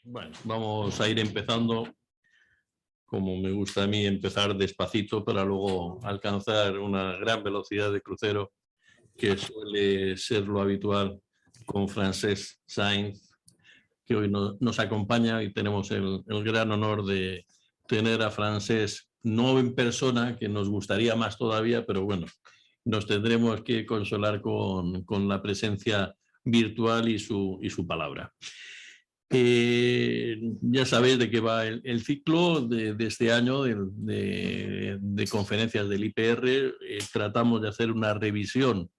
Bueno, vamos a ir empezando, como me gusta a mí, empezar despacito para luego alcanzar una gran velocidad de crucero, que suele ser lo habitual con Francesc Sainz, que hoy nos acompaña, y tenemos el gran honor de tener a Francesc no en persona, que nos gustaría más todavía, pero bueno, nos tendremos que consolar con la presencia virtual y su palabra. Ya sabéis de qué va el ciclo de este año de conferencias del IPR. Tratamos de hacer una revisión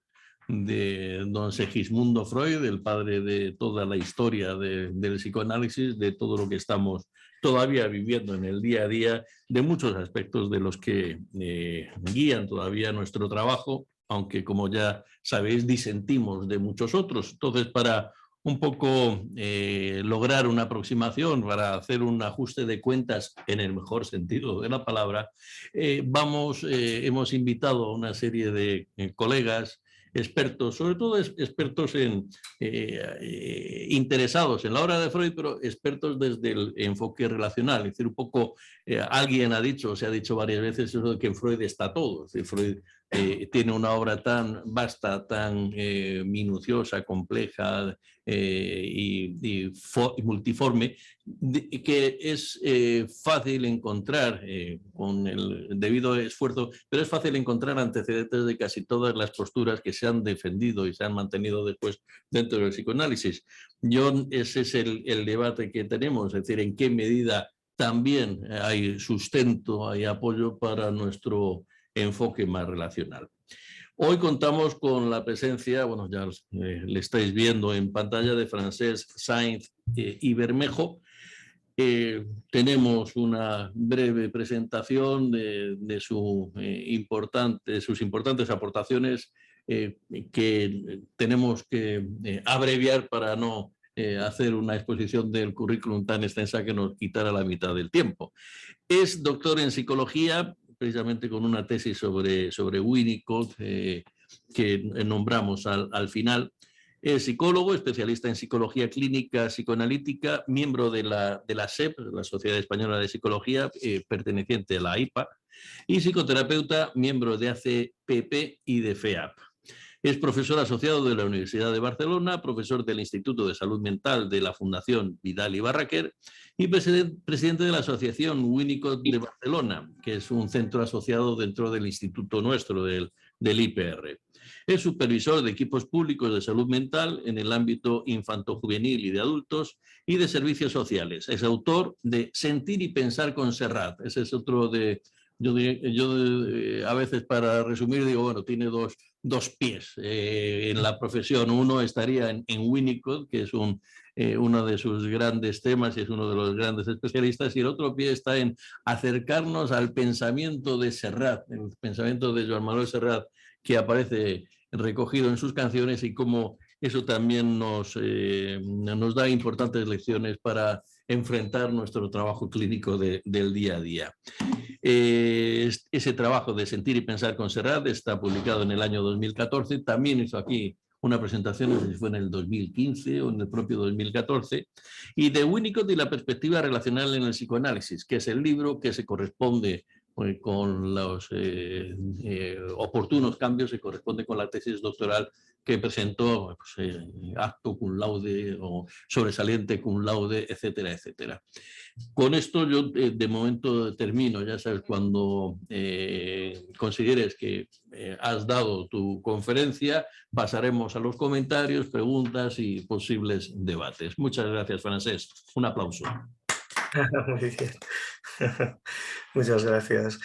de don Segismundo Freud, el padre de toda la historia del psicoanálisis, de todo lo que estamos todavía viviendo en el día a día, de muchos aspectos de los que guían todavía nuestro trabajo, aunque como ya sabéis disentimos de muchos otros. Entonces, para un poco lograr una aproximación, para hacer un ajuste de cuentas en el mejor sentido de la palabra, hemos invitado a una serie de colegas, expertos, sobre todo expertos interesados en la obra de Freud, pero expertos desde el enfoque relacional. Es decir, un poco, alguien ha dicho, se ha dicho varias veces, eso de que en Freud está todo. Es decir, Freud tiene una obra tan vasta, tan minuciosa, compleja y multiforme, que es fácil encontrar, con el debido esfuerzo, pero es fácil encontrar antecedentes de casi todas las posturas que se han defendido y se han mantenido después dentro del psicoanálisis. Ese es el debate que tenemos, es decir, en qué medida también hay sustento, hay apoyo para nuestro enfoque más relacional. Hoy contamos con la presencia, bueno, ya le estáis viendo en pantalla, de Francesc Sainz y Bermejo. Tenemos una breve presentación de sus importantes aportaciones que tenemos que abreviar para no hacer una exposición del currículum tan extensa que nos quitara la mitad del tiempo. Es doctor en psicología, precisamente con una tesis sobre Winnicott que nombramos al final. Es psicólogo, especialista en psicología clínica psicoanalítica, miembro de la SEP, la Sociedad Española de Psicología, perteneciente a la AIPA, y psicoterapeuta, miembro de ACPP y de FEAP. Es profesor asociado de la Universidad de Barcelona, profesor del Instituto de Salud Mental de la Fundación Vidal y Barraquer y presidente de la Asociación Winnicott de Barcelona, que es un centro asociado dentro del instituto nuestro, del IPR. Es supervisor de equipos públicos de salud mental en el ámbito infantojuvenil y de adultos y de servicios sociales. Es autor de Sentir y pensar con Serrat. Ese es otro de... Yo a veces, para resumir, digo, bueno, tiene dos pies en la profesión. Uno estaría en Winnicott, que es uno de sus grandes temas y es uno de los grandes especialistas, y el otro pie está en acercarnos al pensamiento de Serrat, el pensamiento de Joan Manuel Serrat, que aparece recogido en sus canciones, y cómo eso también nos da importantes lecciones para enfrentar nuestro trabajo clínico del día a día. Ese trabajo de Sentir y pensar con Serrat está publicado en el año 2014. También hizo aquí una presentación, no sé si fue en el 2015 o en el propio 2014, y de Winnicott y la perspectiva relacional en el psicoanálisis, que es el libro que se corresponde con los oportunos cambios, se corresponde con la tesis doctoral que presentó, pues, acto cum laude o sobresaliente cum laude, etcétera, etcétera. Con esto yo de momento termino. Ya sabes, cuando consideres que has dado tu conferencia, pasaremos a los comentarios, preguntas y posibles debates. Muchas gracias, Francesc. Un aplauso. Muy bien. Muchas gracias.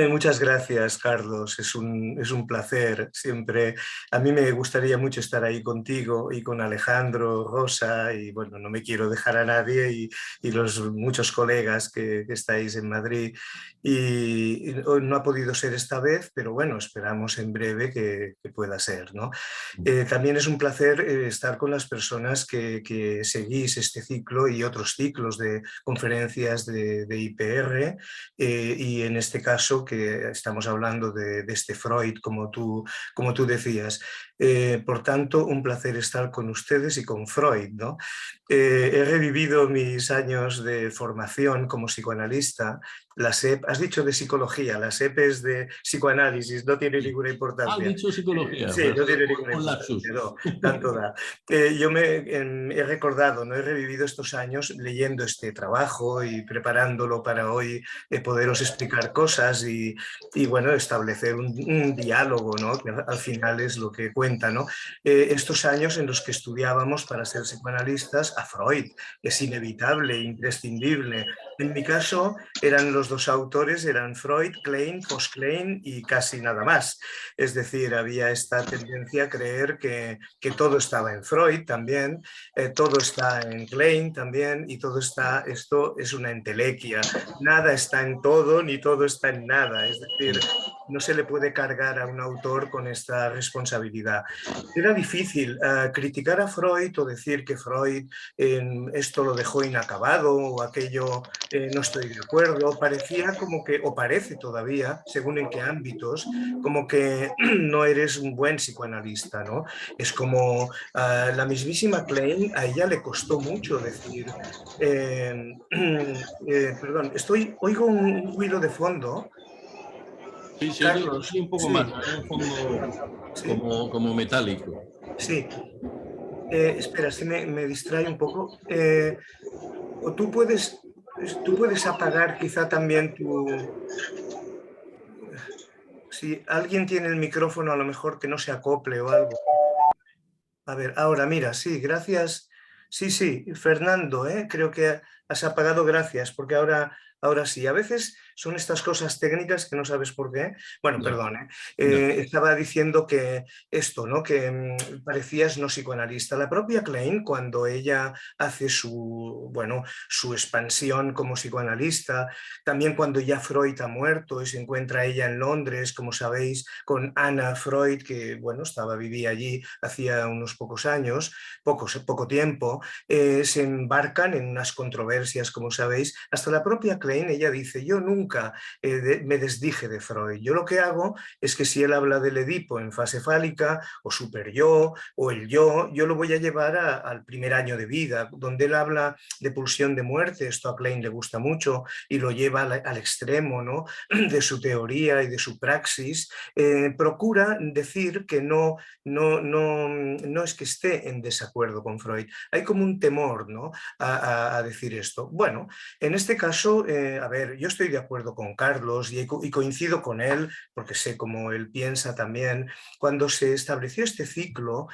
Muchas gracias, Carlos. Es un placer siempre. A mí me gustaría mucho estar ahí contigo y con Alejandro, Rosa, y bueno, no me quiero dejar a nadie, y los muchos colegas que estáis en Madrid. Y no ha podido ser esta vez, pero bueno, esperamos en breve que pueda ser, ¿no? También es un placer estar con las personas que seguís este ciclo y otros ciclos de conferencias de IPR, y en este caso caso que estamos hablando de este Freud, como tú decías. Por tanto, un placer estar con ustedes y con Freud, ¿no? He revivido mis años de formación como psicoanalista. La SEP, has dicho de psicología, la SEP es de psicoanálisis, no tiene Sí. ninguna Ah, importancia. dicho psicología, Sí, no tiene ninguna con lapsus. importancia, no, tanto da. Yo he recordado, no he revivido estos años leyendo este trabajo y preparándolo para hoy poderos explicar cosas y bueno, establecer un diálogo, ¿no? Que al final es lo que cuenta, ¿no? Estos años en los que estudiábamos para ser psicoanalistas a Freud, es inevitable, imprescindible. En mi caso eran los dos autores, eran Freud, Klein, Voss-Klein y casi nada más. Es decir, había esta tendencia a creer que todo estaba en Freud también, todo está en Klein también y todo está, esto es una entelequia, nada está en todo ni todo está en nada, es decir, no se le puede cargar a un autor con esta responsabilidad. Era difícil criticar a Freud o decir que Freud esto lo dejó inacabado o aquello no estoy de acuerdo, parecía como que, o parece todavía, según en qué ámbitos, como que no eres un buen psicoanalista, ¿no? Es como la mismísima Klein, a ella le costó mucho decir, perdón, oigo un ruido de fondo. Sí, Carlos, sí, un poco más, sí, hay un fondo sí, como metálico. sí. Espera, si me distrae un poco. O tú puedes apagar quizá también tu... Si alguien tiene el micrófono, a lo mejor que no se acople o algo. A ver, ahora mira, sí, gracias. Sí, sí, Fernando, creo que has apagado, gracias, porque ahora sí. A veces son estas cosas técnicas que no sabes por qué. Bueno, Ya, perdón, ya. estaba diciendo que esto, ¿no? Que parecías no psicoanalista. La propia Klein, cuando ella hace bueno, su expansión como psicoanalista, también cuando ya Freud ha muerto y se encuentra ella en Londres, como sabéis, con Anna Freud, que, bueno, vivía allí hacía unos pocos años, poco tiempo, se embarcan en unas controversias, como sabéis. Hasta la propia Klein, ella dice, yo nunca me desdije de Freud. Yo lo que hago es que si él habla del Edipo en fase fálica, o super yo, o el yo lo voy a llevar al primer año de vida, donde él habla de pulsión de muerte. Esto a Klein le gusta mucho y lo lleva al extremo, ¿no? De su teoría y de su praxis. Procura decir que no es que esté en desacuerdo con Freud, hay como un temor, ¿no? a decir esto. Bueno, en este caso, a ver, yo estoy de acuerdo con Carlos y coincido con él, porque sé cómo él piensa también. Cuando se estableció este ciclo,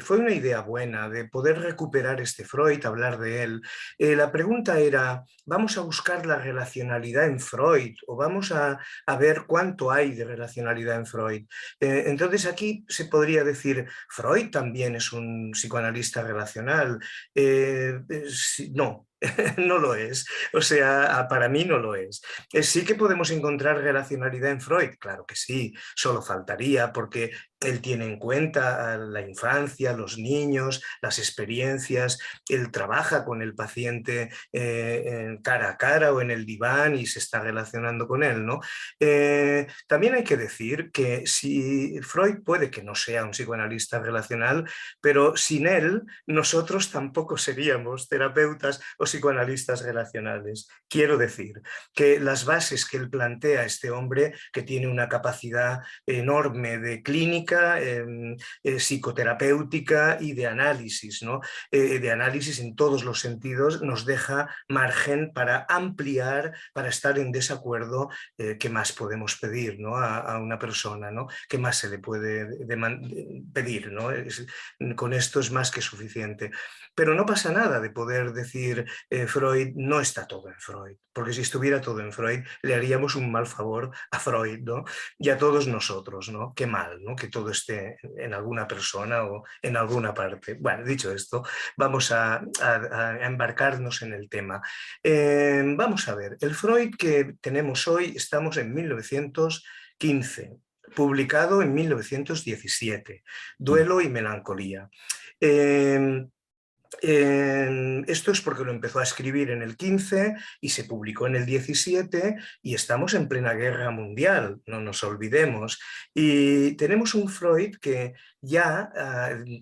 fue una idea buena de poder recuperar este Freud, hablar de él. La pregunta era, ¿vamos a buscar la relacionalidad en Freud o vamos a ver cuánto hay de relacionalidad en Freud? Entonces aquí se podría decir, Freud también es un psicoanalista relacional. No, no lo es. O sea, para mí no lo es. Sí que podemos encontrar relacionalidad en Freud, claro que sí, solo faltaría, porque él tiene en cuenta a la infancia, los niños, las experiencias, él trabaja con el paciente cara a cara o en el diván y se está relacionando con él, ¿no? También hay que decir que si Freud puede que no sea un psicoanalista relacional, pero sin él nosotros tampoco seríamos terapeutas o psicoanalistas relacionales. Quiero decir que las bases que él plantea, este hombre que tiene una capacidad enorme de clínica, psicoterapéutica y de análisis, ¿no? De análisis en todos los sentidos, nos deja margen para ampliar, para estar en desacuerdo. ¿Qué más podemos pedir, ¿no? a una persona, ¿no? ¿Qué más se le puede pedir, ¿no? Con esto es más que suficiente. Pero no pasa nada de poder decir Freud, no está todo en Freud, porque si estuviera todo en Freud le haríamos un mal favor a Freud, ¿no? Y a todos nosotros, ¿no? Qué mal, ¿no? Que todo esté en alguna persona o en alguna parte. Bueno, dicho esto, vamos a embarcarnos en el tema. Vamos a ver, el Freud que tenemos hoy, estamos en 1915, publicado en 1917, Duelo y melancolía. Esto es porque lo empezó a escribir en el 15 y se publicó en el 17 y estamos en plena guerra mundial, no nos olvidemos. Y tenemos un Freud que ya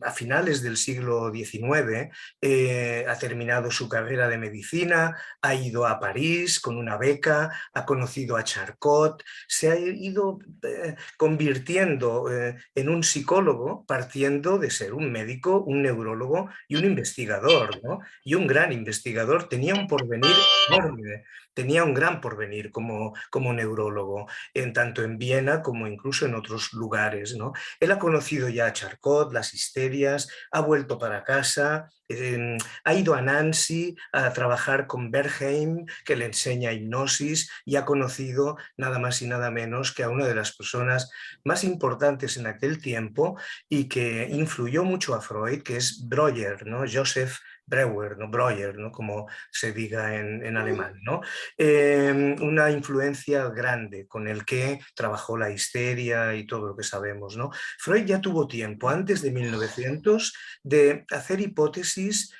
a finales del siglo XIX ha terminado su carrera de medicina, ha ido a París con una beca, ha conocido a Charcot, se ha ido convirtiendo en un psicólogo partiendo de ser un médico, un neurólogo y un investigador, ¿no? Y un gran investigador, tenía un porvenir enorme, tenía un gran porvenir como neurólogo, tanto en Viena como incluso en otros lugares, ¿no? Él ha conocido ya a Charcot, las histerias, ha vuelto para casa, ha ido a Nancy a trabajar con Bernheim, que le enseña hipnosis, y ha conocido nada más y nada menos que a una de las personas más importantes en aquel tiempo y que influyó mucho a Freud, que es Breuer, ¿no? Joseph Breuer, ¿no? Breuer, ¿no? Como se diga en alemán, ¿no? Una influencia grande con el que trabajó la histeria y todo lo que sabemos, ¿no? Freud ya tuvo tiempo, antes de 1900, de hacer hipótesis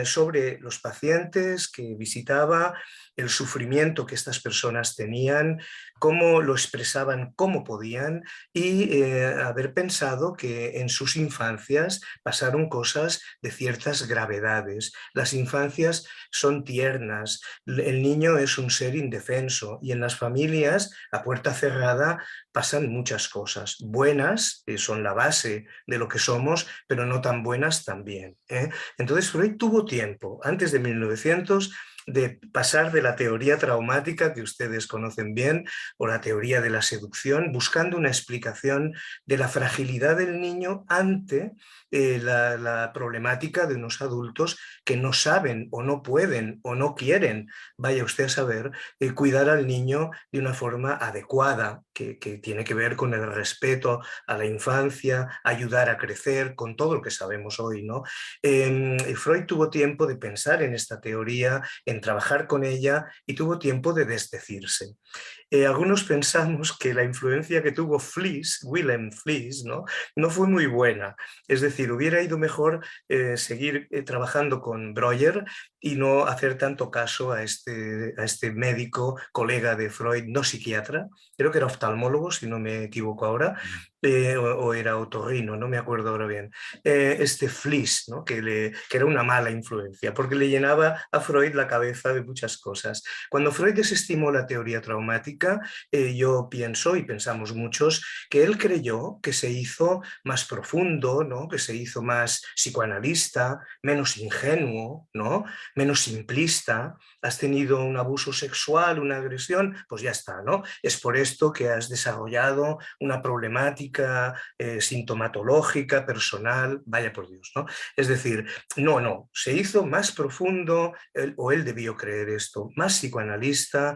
sobre los pacientes que visitaba, el sufrimiento que estas personas tenían, cómo lo expresaban, cómo podían, y haber pensado que en sus infancias pasaron cosas de ciertas gravedades. Las infancias son tiernas, el niño es un ser indefenso y en las familias a puerta cerrada pasan muchas cosas buenas, que son la base de lo que somos, pero no tan buenas también, ¿eh? Entonces Freud tuvo tiempo, antes de 1900, de pasar de la teoría traumática que ustedes conocen bien o la teoría de la seducción, buscando una explicación de la fragilidad del niño ante la problemática de unos adultos que no saben o no pueden o no quieren, vaya usted a saber, cuidar al niño de una forma adecuada, que tiene que ver con el respeto a la infancia, ayudar a crecer, con todo lo que sabemos hoy, ¿no? Freud tuvo tiempo de pensar en esta teoría, en trabajar con ella y tuvo tiempo de desdecirse. Algunos pensamos que la influencia que tuvo Fliess, Wilhelm Fliess, ¿no? Fue muy buena. Es decir, hubiera ido mejor seguir trabajando con Breuer y no hacer tanto caso a este médico, colega de Freud, no psiquiatra, creo que era oftalmólogo, si no me equivoco ahora, o era otorrino, no me acuerdo ahora bien, este Fliess, ¿no? Que era una mala influencia, porque le llenaba a Freud la cabeza de muchas cosas. Cuando Freud desestimó la teoría traumática, yo pienso, y pensamos muchos, que él creyó que se hizo más profundo, ¿no? Que se hizo más psicoanalista, menos ingenuo, ¿no? Menos simplista. Has tenido un abuso sexual, una agresión, pues ya está, ¿no? Es por esto que has desarrollado una problemática sintomatológica, personal, vaya por Dios, ¿no? Es decir, no, se hizo más profundo, o él debió creer esto, más psicoanalista,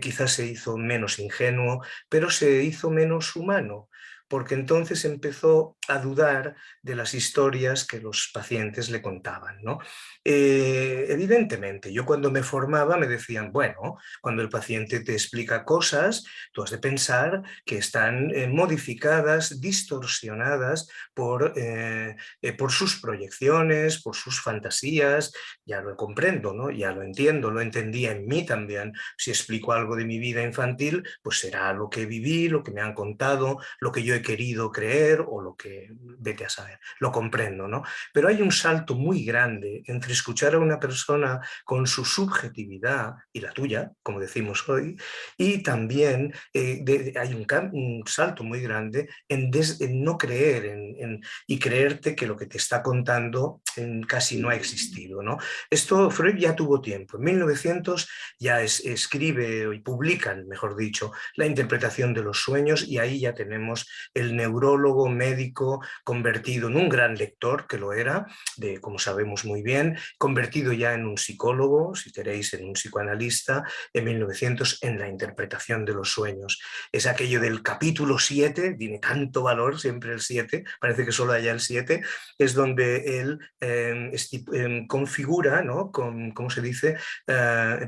quizás se hizo menos ingenuo, pero se hizo menos humano, porque entonces empezó a dudar de las historias que los pacientes le contaban, ¿no? Evidentemente, yo cuando me formaba me decían, bueno, cuando el paciente te explica cosas, tú has de pensar que están modificadas, distorsionadas por sus proyecciones, por sus fantasías. Ya lo comprendo, ¿no? Ya lo entiendo, lo entendía en mí también. Si explico algo de mi vida infantil, pues será lo que viví, lo que me han contado, lo que yo he querido creer o lo que vete a saber. Lo comprendo, ¿no? Pero hay un salto muy grande entre escuchar a una persona con su subjetividad y la tuya, como decimos hoy, y también hay un salto muy grande en no creer y creerte que lo que te está contando casi no ha existido, ¿no? Esto Freud ya tuvo tiempo. En 1900 ya escribe y publican, mejor dicho, la interpretación de los sueños y ahí ya tenemos el neurólogo médico convertido en un gran lector, que lo era, como sabemos muy bien, convertido ya en un psicólogo, si queréis, en un psicoanalista, en 1900 en la interpretación de los sueños. Es aquello del capítulo 7, tiene tanto valor siempre el 7, parece que solo haya el 7, es donde él configura, ¿no? ¿Cómo se dice?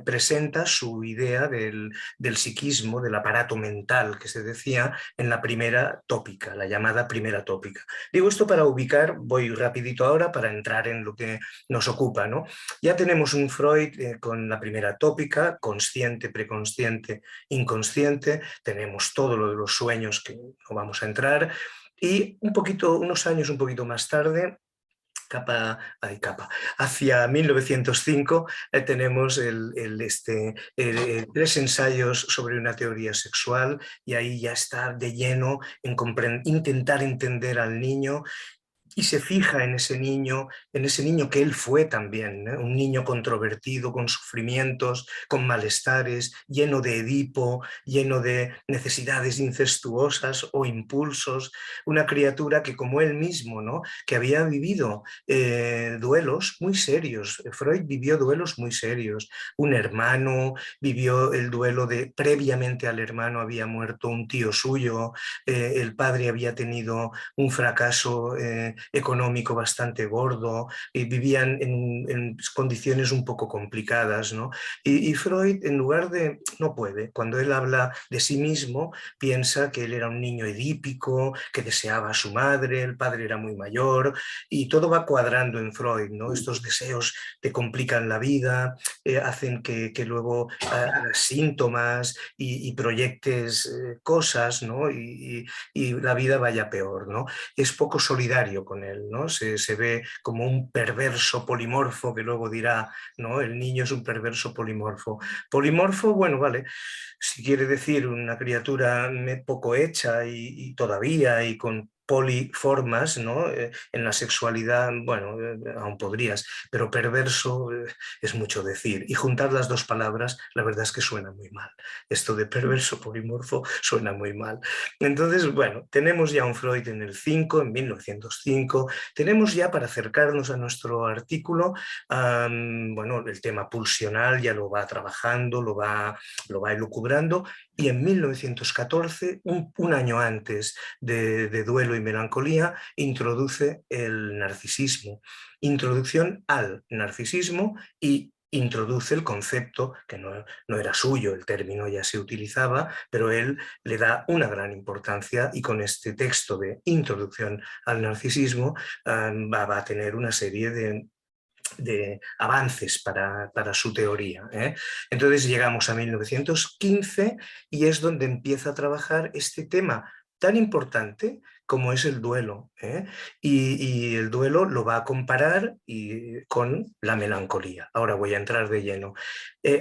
Presenta su idea del psiquismo, del aparato mental que se decía en la primera tópica, la llamada primera tópica. Digo esto para ubicar, voy rapidito ahora para entrar en lo que nos ocupa, ¿no? Ya tenemos un Freud con la primera tópica, consciente, preconsciente, inconsciente, tenemos todo lo de los sueños que no vamos a entrar, y unos años un poquito más tarde, hacia 1905 tenemos 3 ensayos sobre una teoría sexual, y ahí ya está de lleno en intentar entender al niño, y se fija en ese niño que él fue también, ¿eh? Un niño controvertido, con sufrimientos, con malestares, lleno de Edipo, lleno de necesidades incestuosas o impulsos, una criatura que, como él mismo, ¿no?, que había vivido duelos muy serios. Freud vivió duelos muy serios. Un hermano, vivió el duelo de, previamente al hermano había muerto un tío suyo, el padre había tenido un fracaso económico bastante gordo, y vivían en condiciones un poco complicadas, ¿no? Y Freud, en lugar de, no puede, cuando él habla de sí mismo, piensa que él era un niño edípico, que deseaba a su madre, el padre era muy mayor, y todo va cuadrando en Freud, ¿no? Estos deseos te complican la vida, hacen que luego hagas síntomas y proyectes cosas, ¿no? Y la vida vaya peor, ¿no? Es poco solidario con él, ¿no? Se ve como un perverso polimorfo, que luego dirá, ¿no?, el niño es un perverso polimorfo. Polimorfo, bueno, vale, si quiere decir una criatura poco hecha y todavía y con poliformas, ¿no? En la sexualidad, bueno, aún podrías, pero perverso es mucho decir. Y juntar las dos palabras, la verdad es que suena muy mal. Esto de perverso polimorfo suena muy mal. Entonces, bueno, tenemos ya un Freud en en 1905, tenemos ya, para acercarnos a nuestro artículo, bueno, el tema pulsional ya lo va trabajando, lo va elucubrando, y en 1914, un año antes de Duelo y Melancolía, introduce el narcisismo, introducción al narcisismo, y introduce el concepto, que no era suyo, el término ya se utilizaba, pero él le da una gran importancia, y con este texto de introducción al narcisismo va a tener una serie de avances para su teoría, ¿eh? Entonces llegamos a 1915, y es donde empieza a trabajar este tema tan importante como es el duelo, ¿eh? Y el duelo lo va a comparar con la melancolía. Ahora voy a entrar de lleno.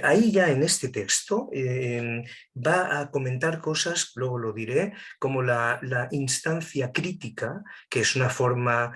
Ahí ya en este texto va a comentar cosas, luego lo diré, como la instancia crítica, que es una forma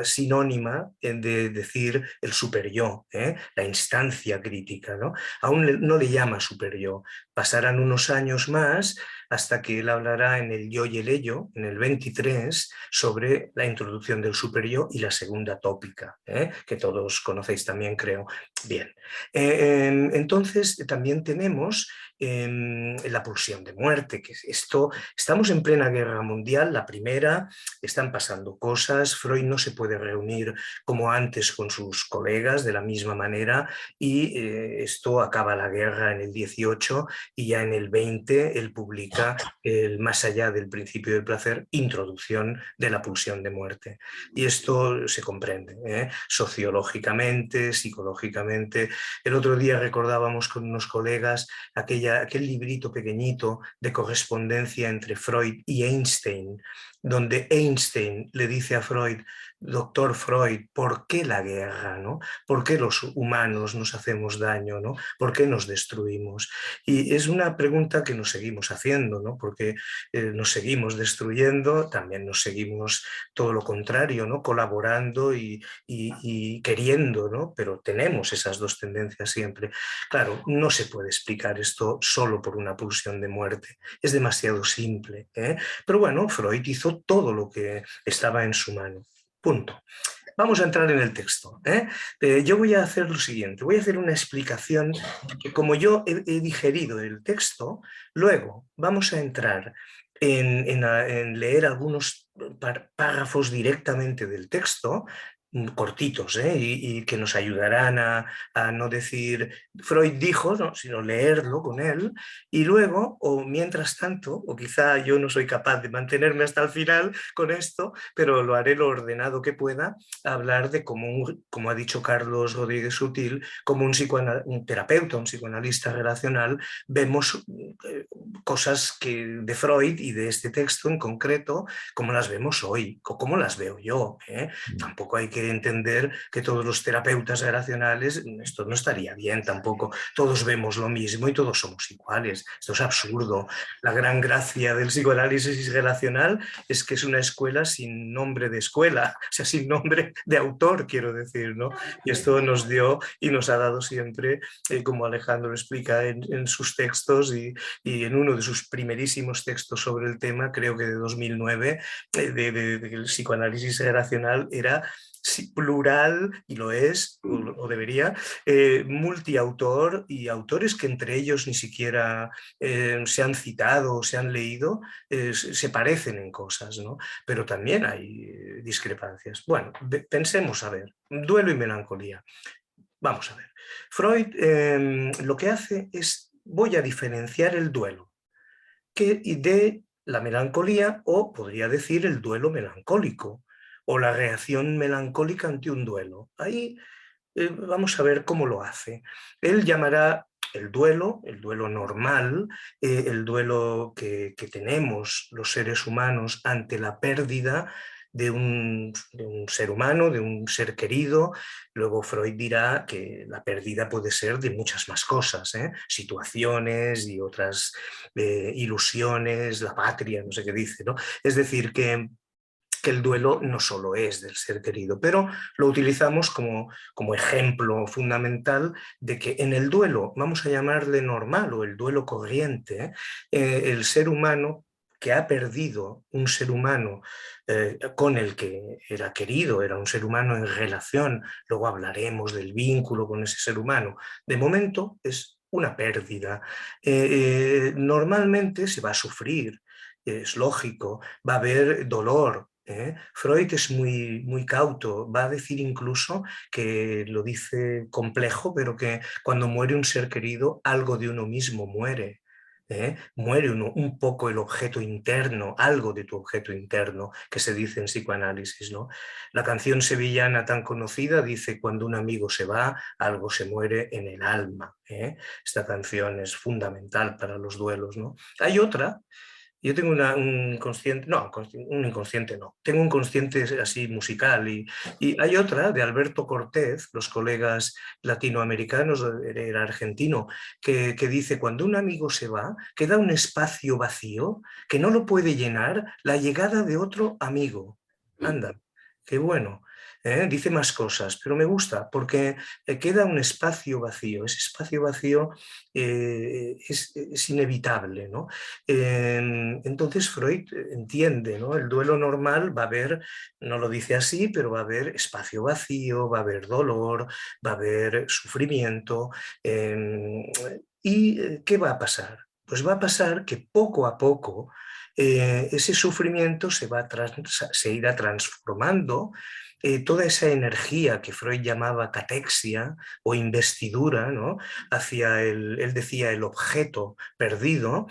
sinónima de decir el superyo, ¿eh? La instancia crítica, ¿no? Aún no le llama superyo. Pasarán unos años más hasta que él hablará en el Yo y el Ello, en el 23, sobre la introducción del superyo y la segunda tópica, ¿eh?, que todos conocéis también, creo. Bien, entonces también tenemos la pulsión de muerte, que esto, estamos en plena guerra mundial, la primera, están pasando cosas, Freud no se puede reunir como antes con sus colegas de la misma manera, y esto acaba la guerra en el 18, y ya en el 20 él publica el Más allá del principio del placer, introducción de la pulsión de muerte. Y esto se comprende, ¿eh?, sociológicamente, psicológicamente. El otro día recordábamos con unos colegas aquel librito pequeñito de correspondencia entre Freud y Einstein, donde Einstein le dice a Freud: doctor Freud, ¿por qué la guerra, ¿no? ¿Por qué los humanos nos hacemos daño, ¿no? ¿Por qué nos destruimos? Y es una pregunta que nos seguimos haciendo, ¿no? Porque nos seguimos destruyendo, también nos seguimos, todo lo contrario, ¿no?, colaborando y queriendo, ¿no? Pero tenemos esas dos tendencias siempre. Claro, no se puede explicar esto solo por una pulsión de muerte, es demasiado simple, ¿eh? Pero bueno, Freud hizo todo lo que estaba en su mano. Punto. Vamos a entrar en el texto, ¿eh? Yo voy a hacer lo siguiente, voy a hacer una explicación que, como yo he digerido el texto, luego vamos a entrar en leer algunos párrafos directamente del texto, cortitos, y que nos ayudarán a no decir Freud dijo, ¿no? Sino leerlo con él, y luego, o mientras tanto, o quizá yo no soy capaz de mantenerme hasta el final con esto, pero lo haré lo ordenado que pueda, hablar de cómo, como ha dicho Carlos Rodríguez Sutil, como un terapeuta, un psicoanalista relacional, vemos cosas de Freud y de este texto en concreto, como las vemos hoy, o como las veo yo. Tampoco hay que entender que todos los terapeutas relacionales, esto no estaría bien tampoco, todos vemos lo mismo y todos somos iguales, esto es absurdo. La gran gracia del psicoanálisis relacional es que es una escuela sin nombre de escuela, o sea, sin nombre de autor, quiero decir, ¿no? Y esto nos dio y nos ha dado siempre, como Alejandro explica en sus textos y en uno de sus primerísimos textos sobre el tema, creo que de 2009, del psicoanálisis relacional, era plural, y lo es, o debería, multiautor, y autores que entre ellos ni siquiera se han citado o se han leído, se parecen en cosas, ¿no? Pero también hay discrepancias. Bueno, pensemos, a ver, duelo y melancolía. Vamos a ver. Freud lo que hace es, voy a diferenciar el duelo de la melancolía, o podría decir el duelo melancólico, o la reacción melancólica ante un duelo. Ahí vamos a ver cómo lo hace. Él llamará el duelo normal, el duelo que tenemos los seres humanos ante la pérdida de un ser humano, de un ser querido. Luego Freud dirá que la pérdida puede ser de muchas más cosas, situaciones y otras ilusiones, la patria, no sé qué dice, ¿no? Es decir, que el duelo no solo es del ser querido, pero lo utilizamos como ejemplo fundamental de que en el duelo, vamos a llamarle normal o el duelo corriente, el ser humano que ha perdido un ser humano con el que era querido, era un ser humano en relación, luego hablaremos del vínculo con ese ser humano, de momento es una pérdida. Normalmente se va a sufrir, es lógico, va a haber dolor. Freud es muy cauto, va a decir incluso, que lo dice complejo, pero que cuando muere un ser querido, algo de uno mismo muere. Muere un poco el objeto interno, algo de tu objeto interno, que se dice en psicoanálisis, ¿no? La canción sevillana tan conocida dice: cuando un amigo se va, algo se muere en el alma. Esta canción es fundamental para los duelos, ¿no? Hay otra. Yo tengo un inconsciente, no, un inconsciente no, tengo un consciente así musical, y hay otra de Alberto Cortés, los colegas latinoamericanos, era argentino, que dice: cuando un amigo se va, queda un espacio vacío que no lo puede llenar la llegada de otro amigo. Anda, qué bueno. Dice más cosas, pero me gusta porque queda un espacio vacío. Ese espacio vacío es inevitable, ¿no? Entonces Freud entiende, ¿no? El duelo normal va a haber, no lo dice así, pero va a haber espacio vacío, va a haber dolor, va a haber sufrimiento. ¿Y qué va a pasar? Pues va a pasar que poco a poco ese sufrimiento se irá transformando. Toda esa energía que Freud llamaba catexia o investidura, ¿no? Hacia él decía el objeto perdido,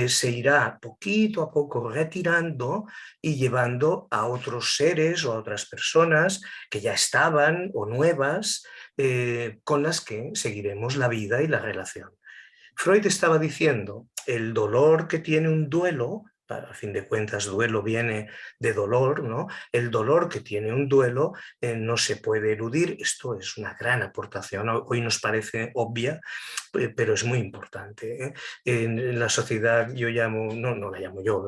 se irá poquito a poco retirando y llevando a otros seres o a otras personas que ya estaban o nuevas, con las que seguiremos la vida y la relación. Freud estaba diciendo: el dolor que tiene un duelo, a fin de cuentas duelo viene de dolor, ¿no? El dolor que tiene un duelo no se puede eludir. Esto es una gran aportación, hoy nos parece obvia, pero es muy importante. En la sociedad yo llamo, no la llamo yo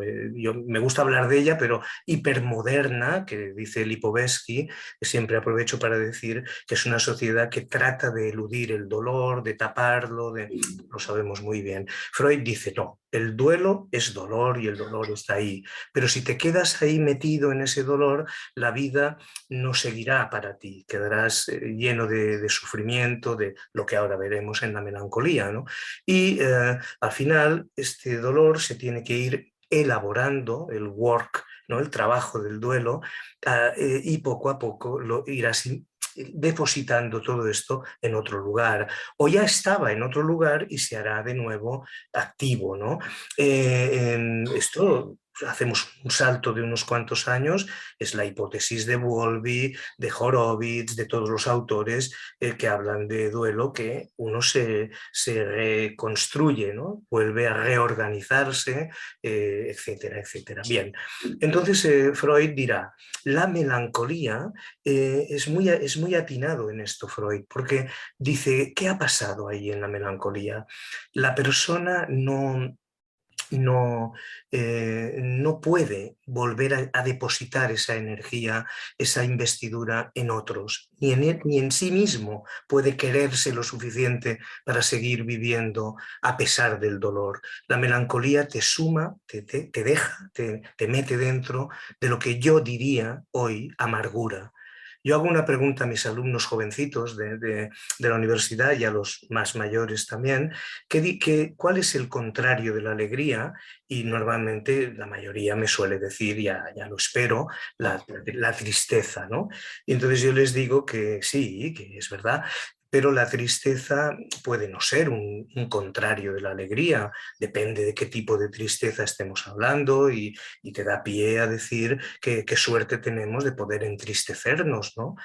me gusta hablar de ella, pero hipermoderna, que dice Lipovetsky, siempre aprovecho para decir que es una sociedad que trata de eludir el dolor, de taparlo, lo sabemos muy bien. Freud dice: no, el duelo es dolor y el dolor está ahí, pero si te quedas ahí metido en ese dolor, la vida no seguirá para ti, quedarás lleno de sufrimiento, de lo que ahora veremos en la melancolía, ¿no? Y al final este dolor se tiene que ir elaborando, el work ¿no? El trabajo del duelo, y poco a poco lo irás depositando todo esto en otro lugar, o ya estaba en otro lugar y se hará de nuevo activo, ¿no? Esto hacemos un salto de unos cuantos años, es la hipótesis de Bowlby, de Horowitz, de todos los autores que hablan de duelo, que uno se reconstruye, ¿no? Vuelve a reorganizarse, etcétera, etcétera. Bien, entonces Freud dirá, la melancolía es muy atinado en esto Freud, porque dice, ¿qué ha pasado ahí en la melancolía? La persona no puede volver a depositar esa energía, esa investidura en otros, ni en él, ni en sí mismo puede quererse lo suficiente para seguir viviendo a pesar del dolor. La melancolía te suma, te deja, te mete dentro de lo que yo diría hoy amargura. Yo hago una pregunta a mis alumnos jovencitos de la universidad y a los más mayores también, ¿cuál es el contrario de la alegría? Y normalmente la mayoría me suele decir, ya lo espero, la tristeza, ¿no? Y entonces yo les digo que sí, que es verdad, pero la tristeza puede no ser un contrario de la alegría, depende de qué tipo de tristeza estemos hablando y te da pie a decir qué suerte tenemos de poder entristecernos, ¿no?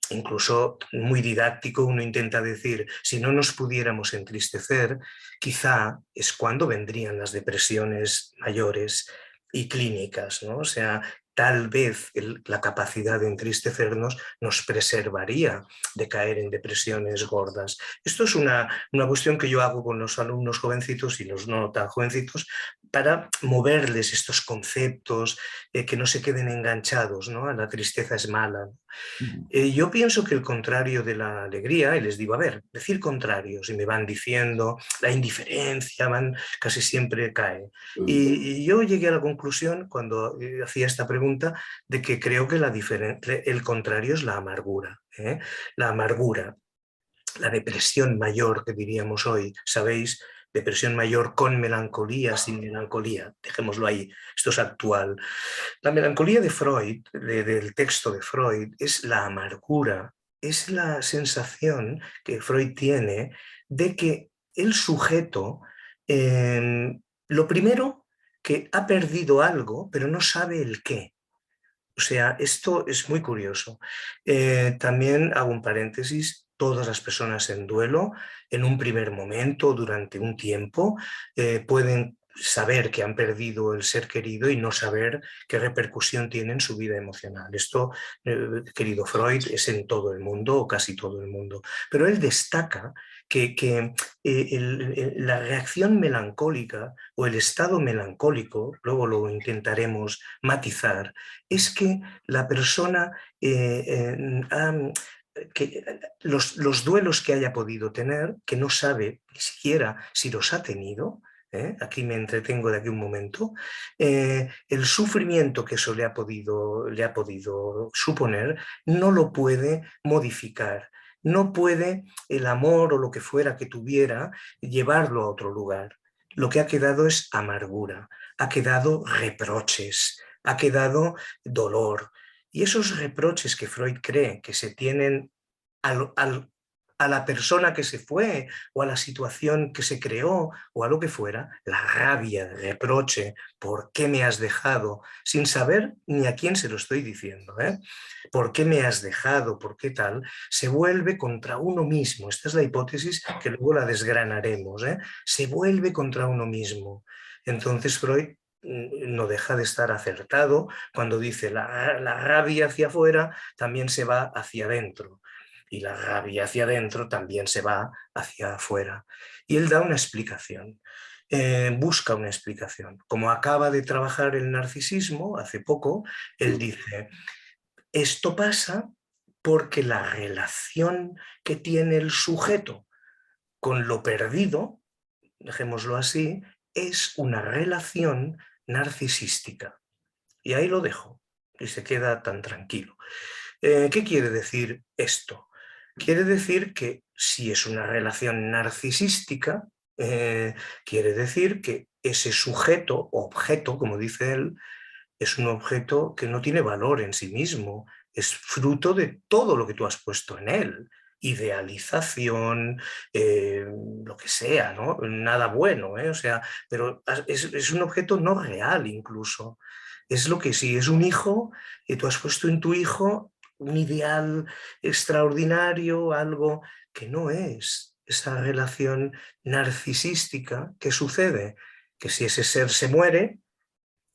Incluso muy didáctico, uno intenta decir, si no nos pudiéramos entristecer, quizá es cuando vendrían las depresiones mayores y clínicas, ¿no? O sea, tal vez la capacidad de entristecernos nos preservaría de caer en depresiones gordas. Esto es una cuestión que yo hago con los alumnos jovencitos y los no tan jovencitos para moverles estos conceptos, que no se queden enganchados, ¿no? La tristeza es mala. Yo pienso que el contrario de la alegría, y les digo, a ver, decir contrarios, y me van diciendo, la indiferencia, casi siempre cae. Y yo llegué a la conclusión, cuando hacía esta pregunta, de que creo que el contrario es la amargura. ¿Eh? La amargura, la depresión mayor que diríamos hoy, ¿sabéis? Depresión mayor con melancolía, sin melancolía, dejémoslo ahí, esto es actual. La melancolía de Freud, del texto de Freud, es la amargura, es la sensación que Freud tiene de que el sujeto, lo primero, que ha perdido algo, pero no sabe el qué. O sea, esto es muy curioso. También hago un paréntesis, todas las personas en duelo, en un primer momento, durante un tiempo, pueden saber que han perdido el ser querido y no saber qué repercusión tiene en su vida emocional. Esto, querido Freud, es en todo el mundo o casi todo el mundo. Pero él destaca que la reacción melancólica o el estado melancólico, luego lo intentaremos matizar, es que la persona los duelos que haya podido tener, que no sabe ni siquiera si los ha tenido, aquí me entretengo de aquí un momento, el sufrimiento que eso le ha podido suponer, no lo puede modificar. No puede el amor o lo que fuera que tuviera llevarlo a otro lugar. Lo que ha quedado es amargura, ha quedado reproches, ha quedado dolor. Y esos reproches que Freud cree que se tienen a la persona que se fue o a la situación que se creó o a lo que fuera, la rabia, el reproche, ¿por qué me has dejado? Sin saber ni a quién se lo estoy diciendo, ¿eh? ¿Por qué me has dejado? ¿Por qué tal? Se vuelve contra uno mismo. Esta es la hipótesis que luego la desgranaremos, ¿eh? Se vuelve contra uno mismo. Entonces Freud no deja de estar acertado cuando dice la rabia hacia afuera también se va hacia adentro y la rabia hacia adentro también se va hacia afuera. Y él da una explicación, busca una explicación. Como acaba de trabajar el narcisismo hace poco, él dice, esto pasa porque la relación que tiene el sujeto con lo perdido, dejémoslo así, es una relación narcisística. Y ahí lo dejo y se queda tan tranquilo. ¿Qué quiere decir esto? Quiere decir que si es una relación narcisística, quiere decir que ese sujeto, objeto, como dice él, es un objeto que no tiene valor en sí mismo, es fruto de todo lo que tú has puesto en él. Idealización, lo que sea, ¿no? Nada bueno, ¿eh? O sea, pero es un objeto no real incluso. Es lo que sí, es un hijo, y tú has puesto en tu hijo un ideal extraordinario, algo que no es esa relación narcisística que sucede, que si ese ser se muere,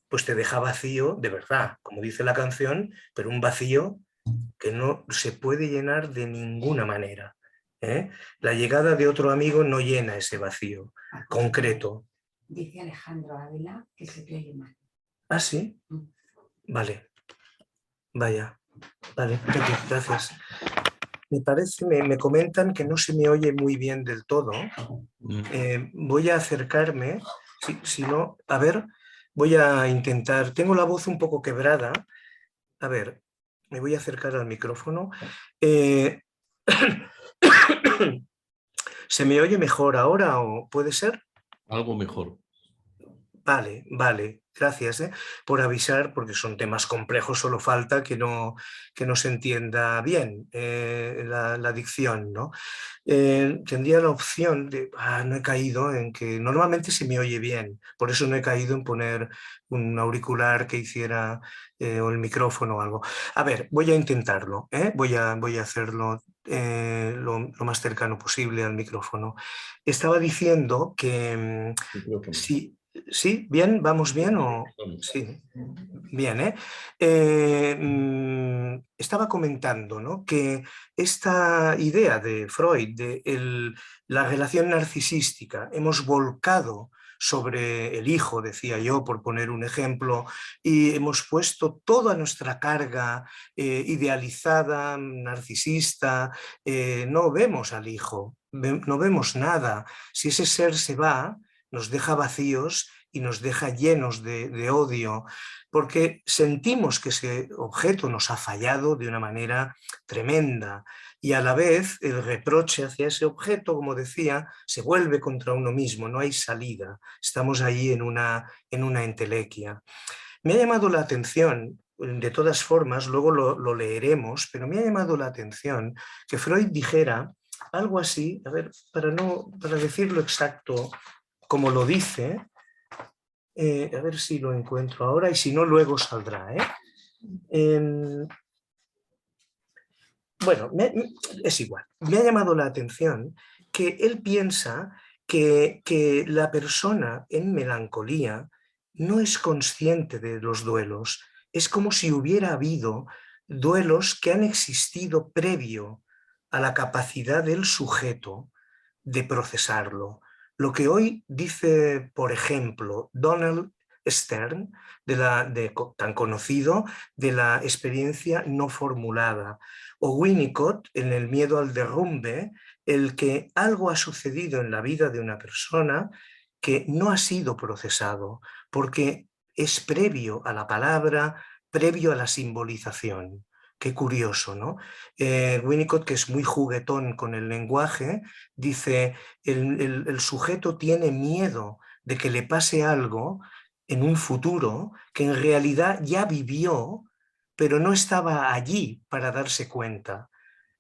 pues te deja vacío de verdad, como dice la canción, pero un vacío que no se puede llenar de ninguna manera. ¿Eh? La llegada de otro amigo no llena ese vacío concreto. Dice Alejandro Ávila que se te oye mal. ¿Ah, sí? Vale. Vaya. Vale, gracias. Me parece, me comentan que no se me oye muy bien del todo. Voy a acercarme, si no, a ver, voy a intentar, tengo la voz un poco quebrada. A ver, me voy a acercar al micrófono. ¿Se me oye mejor ahora o puede ser? Algo mejor. Vale, vale, gracias por avisar, porque son temas complejos, solo falta que no se entienda bien la dicción, ¿no? Tendría la opción de, no he caído en que normalmente se me oye bien, por eso no he caído en poner un auricular que hiciera o el micrófono o algo. A ver, voy a intentarlo, voy a hacerlo lo más cercano posible al micrófono. Estaba diciendo que sí. ¿Sí? ¿Bien? ¿Vamos bien? ¿O? Sí, bien, ¿eh? Estaba comentando, ¿no?, que esta idea de Freud, de la relación narcisística, hemos volcado sobre el hijo, decía yo, por poner un ejemplo, y hemos puesto toda nuestra carga idealizada, narcisista, no vemos al hijo, no vemos nada. Si ese ser se va, nos deja vacíos y nos deja llenos de odio, porque sentimos que ese objeto nos ha fallado de una manera tremenda y a la vez el reproche hacia ese objeto, como decía, se vuelve contra uno mismo, no hay salida, estamos ahí en una entelequia. Me ha llamado la atención, de todas formas, luego lo leeremos, pero me ha llamado la atención que Freud dijera algo así, a ver, para decirlo exacto como lo dice, a ver si lo encuentro ahora y si no luego saldrá. Bueno, es igual. Me ha llamado la atención que él piensa que la persona en melancolía no es consciente de los duelos. Es como si hubiera habido duelos que han existido previo a la capacidad del sujeto de procesarlo. Lo que hoy dice, por ejemplo, Donald Stern, tan conocido, de la experiencia no formulada, o Winnicott, en El miedo al derrumbe, el que algo ha sucedido en la vida de una persona que no ha sido procesado, porque es previo a la palabra, previo a la simbolización. Qué curioso, ¿no? Winnicott, que es muy juguetón con el lenguaje, dice, el sujeto tiene miedo de que le pase algo en un futuro que en realidad ya vivió, pero no estaba allí para darse cuenta.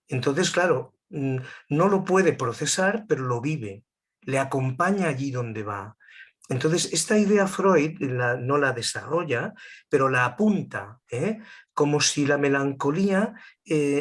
Entonces, claro, no lo puede procesar, pero lo vive, le acompaña allí donde va. Entonces, esta idea Freud no la desarrolla, pero la apunta, como si la melancolía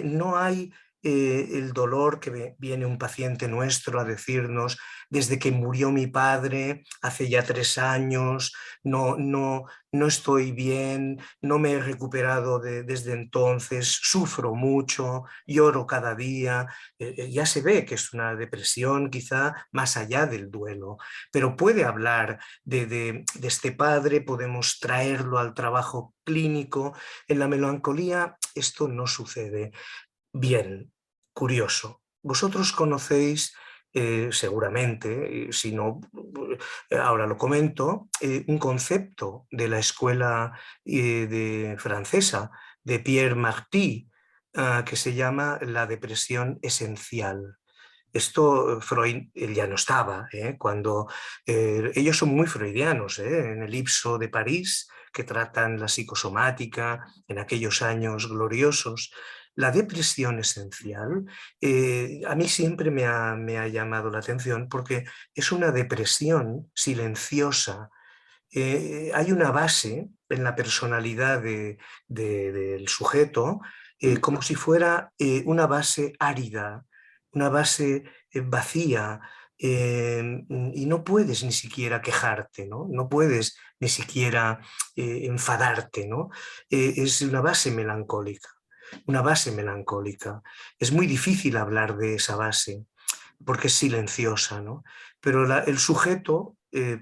no hay el dolor que viene un paciente nuestro a decirnos, desde que murió mi padre hace ya 3 años, no estoy bien, no me he recuperado desde entonces, sufro mucho, lloro cada día. Ya se ve que es una depresión quizá más allá del duelo, pero puede hablar de este padre, podemos traerlo al trabajo clínico. En la melancolía esto no sucede. Bien, curioso. Vosotros conocéis seguramente, si no, ahora lo comento, un concepto de la escuela francesa, de Pierre Marty, que se llama la depresión esencial. Esto Freud ya no estaba, cuando ellos son muy freudianos, en el Ipso de París, que tratan la psicosomática en aquellos años gloriosos. La depresión esencial a mí siempre me ha llamado la atención porque es una depresión silenciosa. Hay una base en la personalidad del sujeto como si fuera una base árida, una base vacía, y no puedes ni siquiera quejarte, ¿no? No puedes ni siquiera enfadarte, ¿no? Es una base melancólica, una base melancólica. Es muy difícil hablar de esa base porque es silenciosa, ¿no? Pero el sujeto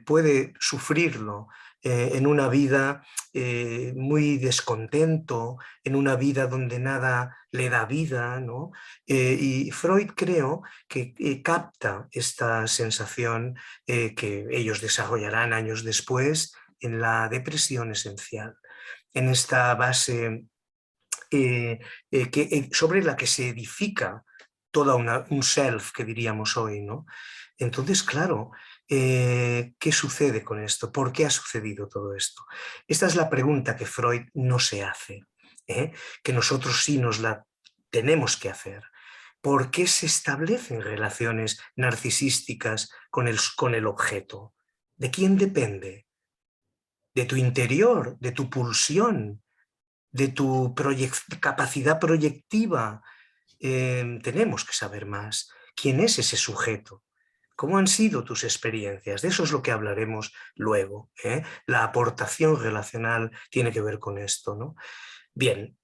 puede sufrirlo en una vida muy descontento, en una vida donde nada le da vida, ¿no? Y Freud creo que capta esta sensación que ellos desarrollarán años después en la depresión esencial, en esta base sobre la que se edifica toda un self, que diríamos hoy, ¿no? Entonces, claro, ¿qué sucede con esto? ¿Por qué ha sucedido todo esto? Esta es la pregunta que Freud no se hace, que nosotros sí nos la tenemos que hacer. ¿Por qué se establecen relaciones narcisísticas con el objeto? ¿De quién depende? De tu interior, de tu pulsión, de tu capacidad proyectiva. Tenemos que saber más. ¿Quién es ese sujeto? ¿Cómo han sido tus experiencias? De eso es lo que hablaremos luego. La aportación relacional tiene que ver con esto, ¿no? Bien,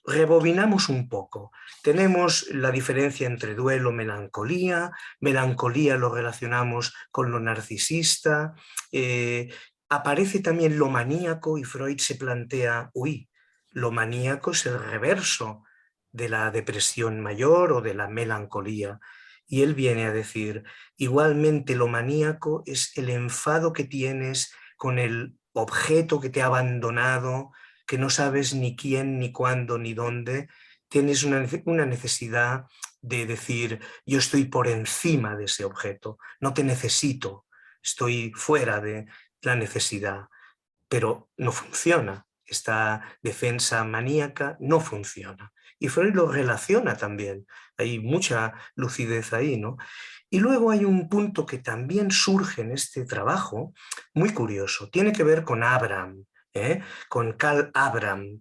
rebobinamos un poco. Tenemos la diferencia entre duelo y melancolía. Melancolía lo relacionamos con lo narcisista. Aparece también lo maníaco y Freud se plantea, uy, lo maníaco es el reverso de la depresión mayor o de la melancolía. Y él viene a decir, igualmente lo maníaco es el enfado que tienes con el objeto que te ha abandonado, que no sabes ni quién, ni cuándo, ni dónde. Tienes una necesidad de decir, yo estoy por encima de ese objeto, no te necesito, estoy fuera de la necesidad, pero no funciona. Esta defensa maníaca no funciona. Y Freud lo relaciona también. Hay mucha lucidez ahí, ¿no? Y luego hay un punto que también surge en este trabajo, muy curioso. Tiene que ver con Abraham, con Karl Abraham.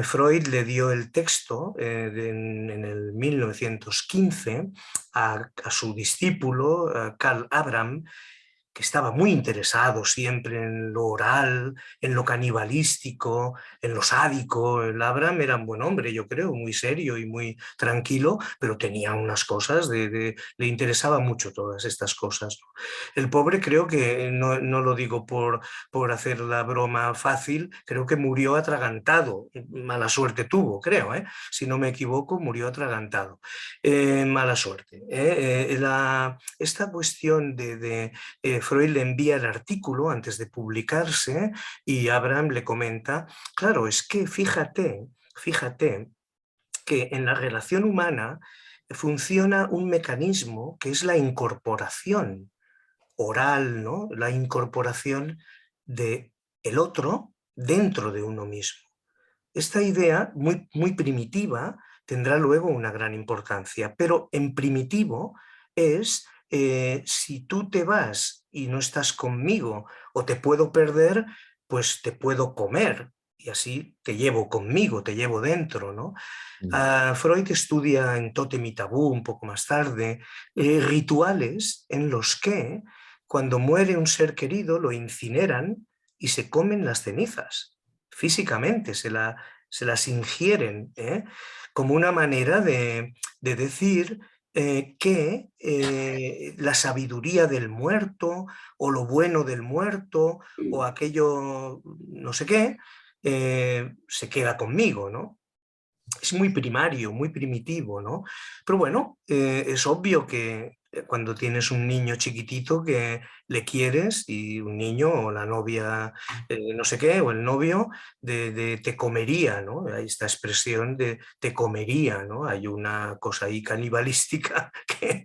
Freud le dio el texto en el 1915 a su discípulo, Karl Abraham, que estaba muy interesado siempre en lo oral, en lo canibalístico, en lo sádico. El Abraham era un buen hombre, yo creo, muy serio y muy tranquilo, pero tenía unas cosas, le interesaba mucho todas estas cosas, ¿no? El pobre creo que, no lo digo por hacer la broma fácil, creo que murió atragantado, mala suerte tuvo, creo, si no me equivoco, murió atragantado. Mala suerte. Esta cuestión Freud le envía el artículo antes de publicarse y Abraham le comenta, claro, es que fíjate que en la relación humana funciona un mecanismo que es la incorporación oral, ¿no? La incorporación de el otro dentro de uno mismo. Esta idea, muy, muy primitiva, tendrá luego una gran importancia, pero en primitivo es si tú te vas y no estás conmigo o te puedo perder, pues te puedo comer y así te llevo conmigo, te llevo dentro, ¿no? Freud estudia en Tótem y Tabú un poco más tarde rituales en los que cuando muere un ser querido lo incineran y se comen las cenizas. Físicamente se las ingieren, como una manera de decir que la sabiduría del muerto o lo bueno del muerto o aquello no sé qué se queda conmigo, ¿no? Es muy primario, muy primitivo, ¿no? Pero bueno, es obvio que cuando tienes un niño chiquitito que le quieres y un niño o la novia no sé qué, o el novio, de te comería, ¿no? Hay esta expresión de te comería, ¿no? Hay una cosa ahí canibalística que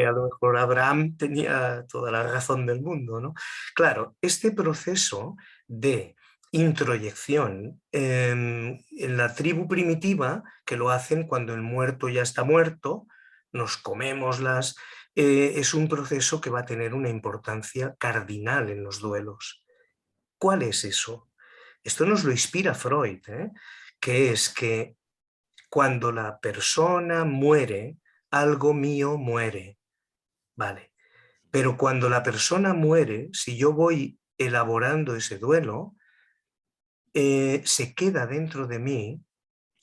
a lo mejor Abraham tenía toda la razón del mundo, ¿no? Claro, este proceso de introyección. En la tribu primitiva, que lo hacen cuando el muerto ya está muerto, nos comemos es un proceso que va a tener una importancia cardinal en los duelos. ¿Cuál es eso? Esto nos lo inspira Freud, que es que cuando la persona muere, algo mío muere. Vale. Pero cuando la persona muere, si yo voy elaborando ese duelo, se queda dentro de mí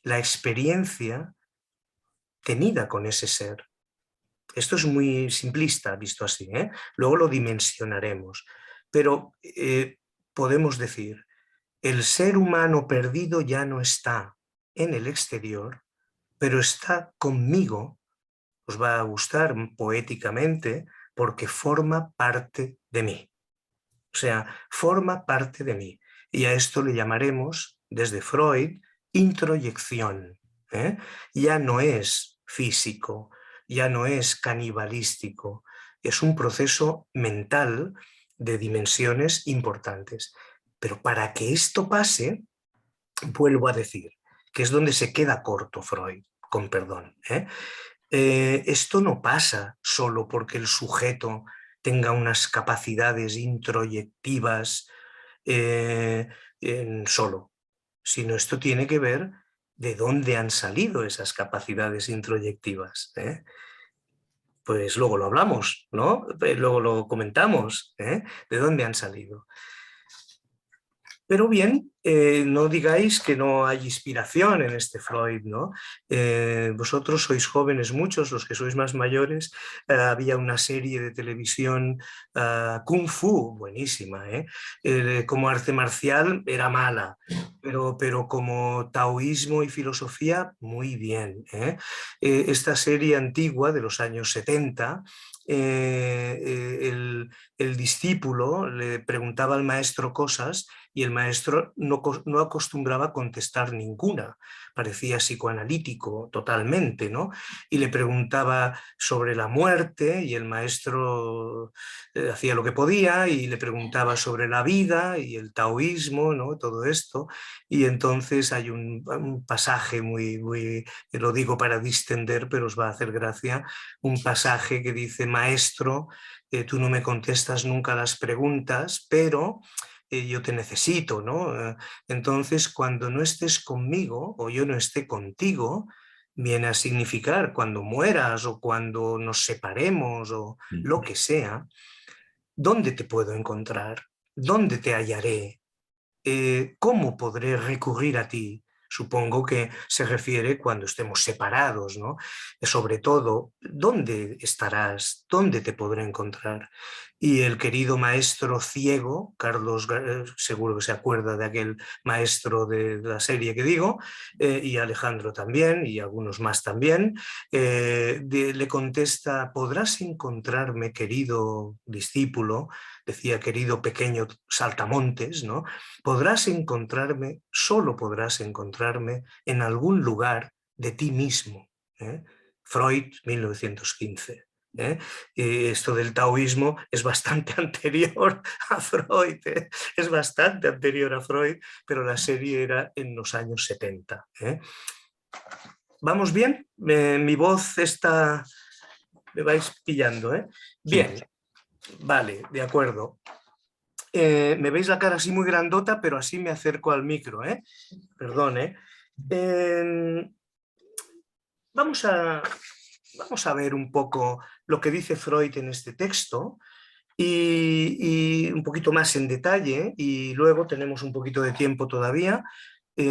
la experiencia tenida con ese ser. Esto es muy simplista visto así, luego lo dimensionaremos. Pero podemos decir, el ser humano perdido ya no está en el exterior, pero está conmigo, os va a gustar poéticamente, porque forma parte de mí. O sea, forma parte de mí. Y a esto le llamaremos, desde Freud, introyección. Ya no es físico, ya no es canibalístico, es un proceso mental de dimensiones importantes. Pero para que esto pase, vuelvo a decir, que es donde se queda corto Freud, con perdón. Esto no pasa solo porque el sujeto tenga unas capacidades introyectivas solo, sino esto tiene que ver de dónde han salido esas capacidades introyectivas. Pues luego lo hablamos, ¿no? Luego lo comentamos, de dónde han salido. Pero bien, no digáis que no hay inspiración en este Freud, ¿no? Vosotros sois jóvenes muchos, los que sois más mayores, había una serie de televisión Kung Fu, buenísima, como arte marcial era mala, pero como taoísmo y filosofía, muy bien. Esta serie antigua de los años 70, el discípulo le preguntaba al maestro cosas y el maestro no acostumbraba a contestar ninguna, parecía psicoanalítico totalmente, ¿no? Y le preguntaba sobre la muerte y el maestro hacía lo que podía, y le preguntaba sobre la vida y el taoísmo, ¿no? Todo esto, y entonces hay un pasaje muy, lo digo para distender, pero os va a hacer gracia, un pasaje que dice: maestro, tú no me contestas nunca las preguntas, pero yo te necesito, ¿no? Entonces, cuando no estés conmigo o yo no esté contigo, viene a significar cuando mueras o cuando nos separemos o lo que sea, ¿dónde te puedo encontrar? ¿Dónde te hallaré? ¿Cómo podré recurrir a ti? Supongo que se refiere cuando estemos separados, ¿no? Sobre todo, ¿dónde estarás? ¿Dónde te podré encontrar? Y el querido maestro ciego, Carlos, seguro que se acuerda de aquel maestro de la serie que digo, y Alejandro también, y algunos más también, le contesta: podrás encontrarme, querido discípulo, decía querido pequeño saltamontes, ¿no? Podrás encontrarme, solo podrás encontrarme en algún lugar de ti mismo. Freud, 1915. Esto del taoísmo es bastante anterior a Freud, es bastante anterior a Freud, pero la serie era en los años 70. ¿Vamos bien? Mi voz está... me vais pillando, Bien, Sí. vale, de acuerdo. Me veis la cara así muy grandota, pero así me acerco al micro, Perdón, Vamos a ver un poco lo que dice Freud en este texto y un poquito más en detalle, y luego tenemos un poquito de tiempo todavía.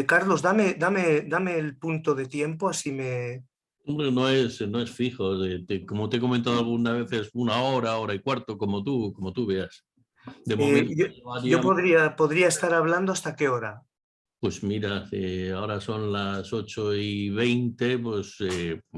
Carlos, dame el punto de tiempo, así me... Hombre, no es fijo. Como te he comentado alguna vez, es una hora, hora y cuarto, como tú veas. De momento Yo llevaríamos, podría estar hablando ¿hasta qué hora? pues mira, ahora son las 8:20, pues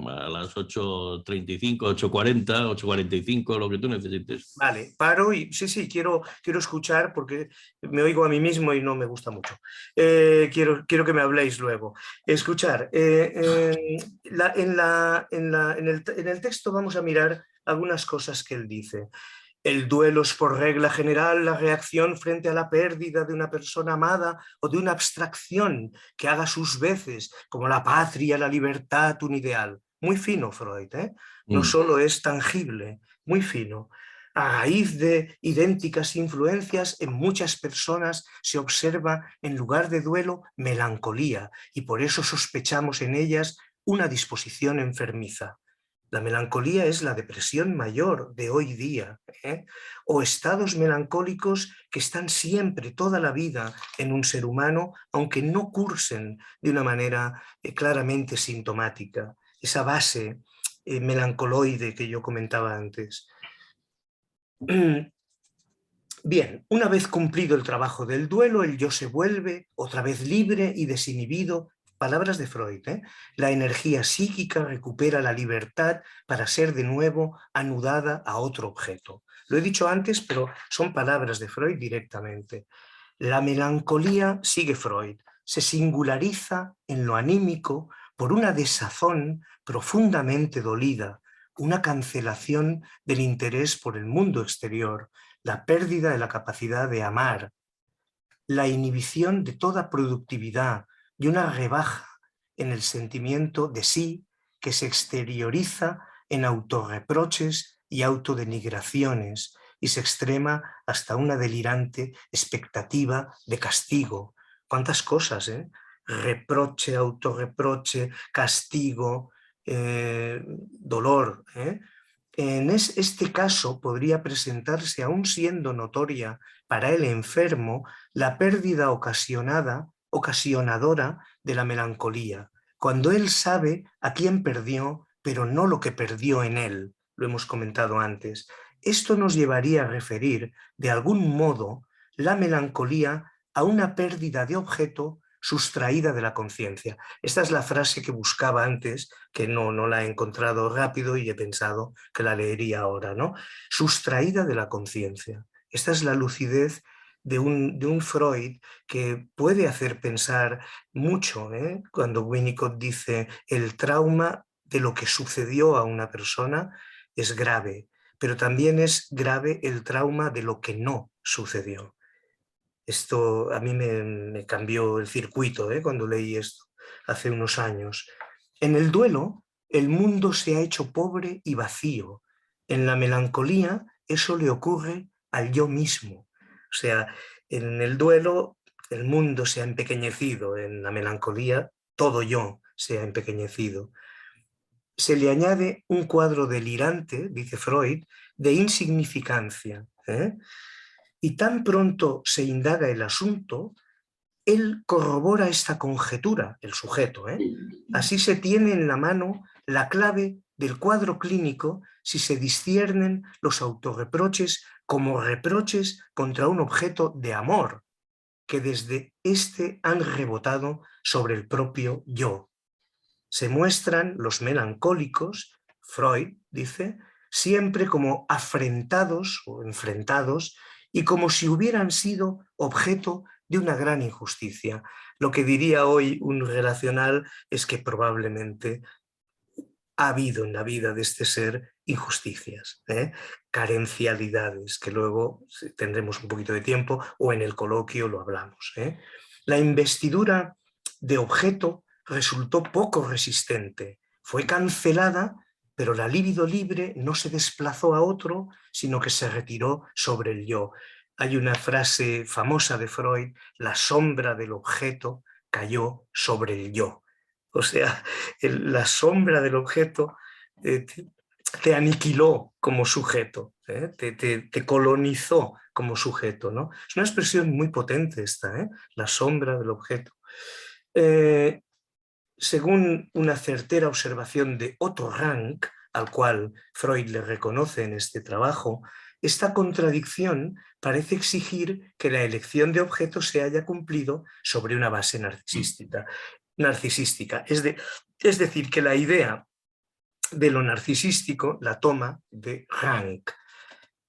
a las 8:35, 8:40, 8:45, lo que tú necesites. Vale, paro y sí, quiero escuchar porque me oigo a mí mismo y no me gusta mucho. Quiero que me habléis luego. Escuchar, en el texto vamos a mirar algunas cosas que él dice. El duelo es por regla general la reacción frente a la pérdida de una persona amada o de una abstracción que haga sus veces, como la patria, la libertad, un ideal. Muy fino Freud, ¿eh? No solo es tangible, muy fino. A raíz de idénticas influencias, en muchas personas se observa, en lugar de duelo, melancolía, y por eso sospechamos en ellas una disposición enfermiza. La melancolía es la depresión mayor de hoy día, ¿eh? O estados melancólicos que están siempre, toda la vida, en un ser humano, aunque no cursen de una manera claramente sintomática. Esa base melancoloide que yo comentaba antes. Bien, una vez cumplido el trabajo del duelo, el yo se vuelve otra vez libre y desinhibido. Palabras de Freud, ¿eh? La energía psíquica recupera la libertad para ser de nuevo anudada a otro objeto. Lo he dicho antes, pero son palabras de Freud directamente. La melancolía, sigue Freud, se singulariza en lo anímico por una desazón profundamente dolida, una cancelación del interés por el mundo exterior, la pérdida de la capacidad de amar, la inhibición de toda productividad y una rebaja en el sentimiento de sí que se exterioriza en autorreproches y autodenigraciones y se extrema hasta una delirante expectativa de castigo. ¿Cuántas cosas, eh? Reproche, autorreproche, castigo, dolor, ¿eh? En este caso podría presentarse, aún siendo notoria para el enfermo, la pérdida ocasionadora de la melancolía, cuando él sabe a quién perdió, pero no lo que perdió en él. Lo hemos comentado antes. Esto nos llevaría a referir, de algún modo, la melancolía a una pérdida de objeto sustraída de la conciencia. Esta es la frase que buscaba antes, que no la he encontrado rápido y he pensado que la leería ahora, ¿no? Sustraída de la conciencia. Esta es la lucidez de un Freud que puede hacer pensar mucho, ¿eh? Cuando Winnicott dice el trauma de lo que sucedió a una persona es grave, pero también es grave el trauma de lo que no sucedió. Esto a mí me cambió el circuito, ¿eh? Cuando leí esto hace unos años. En el duelo, el mundo se ha hecho pobre y vacío. En la melancolía, eso le ocurre al yo mismo. O sea, en el duelo, el mundo se ha empequeñecido. En la melancolía, todo yo se ha empequeñecido. Se le añade un cuadro delirante, dice Freud, de insignificancia, ¿eh? Y tan pronto se indaga el asunto, él corrobora esta conjetura, el sujeto, ¿eh? Así se tiene en la mano la clave del cuadro clínico si se disciernen los autorreproches como reproches contra un objeto de amor, que desde éste han rebotado sobre el propio yo. Se muestran los melancólicos, Freud dice, siempre como afrentados o enfrentados y como si hubieran sido objeto de una gran injusticia. Lo que diría hoy un relacional es que probablemente ha habido en la vida de este ser injusticias, carencialidades, que luego tendremos un poquito de tiempo o en el coloquio lo hablamos. La investidura de objeto resultó poco resistente, fue cancelada, pero la libido libre no se desplazó a otro, sino que se retiró sobre el yo. Hay una frase famosa de Freud, la sombra del objeto cayó sobre el yo. O sea, la sombra del objeto te aniquiló como sujeto, te colonizó como sujeto, ¿no? Es una expresión muy potente esta, la sombra del objeto. Según una certera observación de Otto Rank, al cual Freud le reconoce en este trabajo, esta contradicción parece exigir que la elección de objetos se haya cumplido sobre una base narcisística. Es decir, que la idea de lo narcisístico la toma de Rank.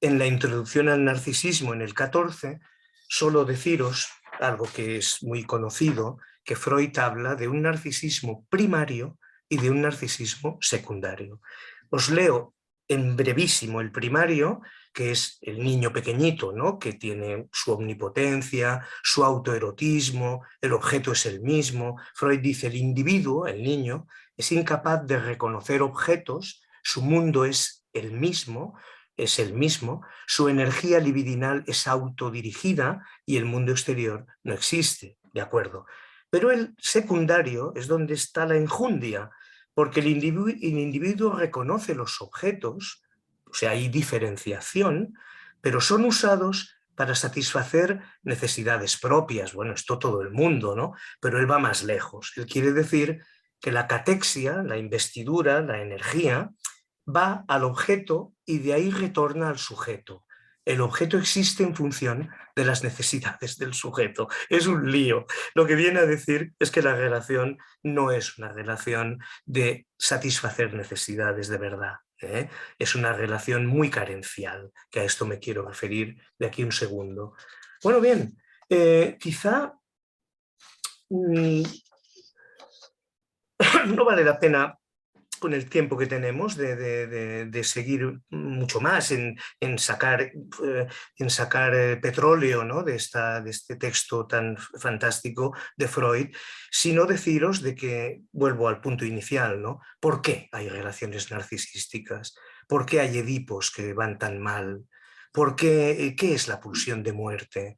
En la introducción al narcisismo en el 14, solo deciros algo que es muy conocido, que Freud habla de un narcisismo primario y de un narcisismo secundario. Os leo en brevísimo el primario que es el niño pequeñito, ¿no? Que tiene su omnipotencia, su autoerotismo, el objeto es el mismo. Freud dice el individuo, el niño, es incapaz de reconocer objetos, su mundo es el mismo, su energía libidinal es autodirigida y el mundo exterior no existe, ¿de acuerdo? Pero el secundario es donde está la enjundia, porque el individuo reconoce los objetos, o sea, hay diferenciación, pero son usados para satisfacer necesidades propias. Bueno, esto todo el mundo, ¿no? Pero él va más lejos. Él quiere decir que la catexia, la investidura, la energía, va al objeto y de ahí retorna al sujeto. El objeto existe en función de las necesidades del sujeto. Es un lío. Lo que viene a decir es que la relación no es una relación de satisfacer necesidades de verdad. Es una relación muy carencial, que a esto me quiero referir de aquí un segundo. Bueno, bien, quizá no vale la pena con el tiempo que tenemos de seguir mucho más en sacar petróleo, ¿no? de este texto tan fantástico de Freud, sino deciros de que, vuelvo al punto inicial, ¿no? ¿Por qué hay relaciones narcisísticas? ¿Por qué hay Edipos que van tan mal? ¿Qué es la pulsión de muerte?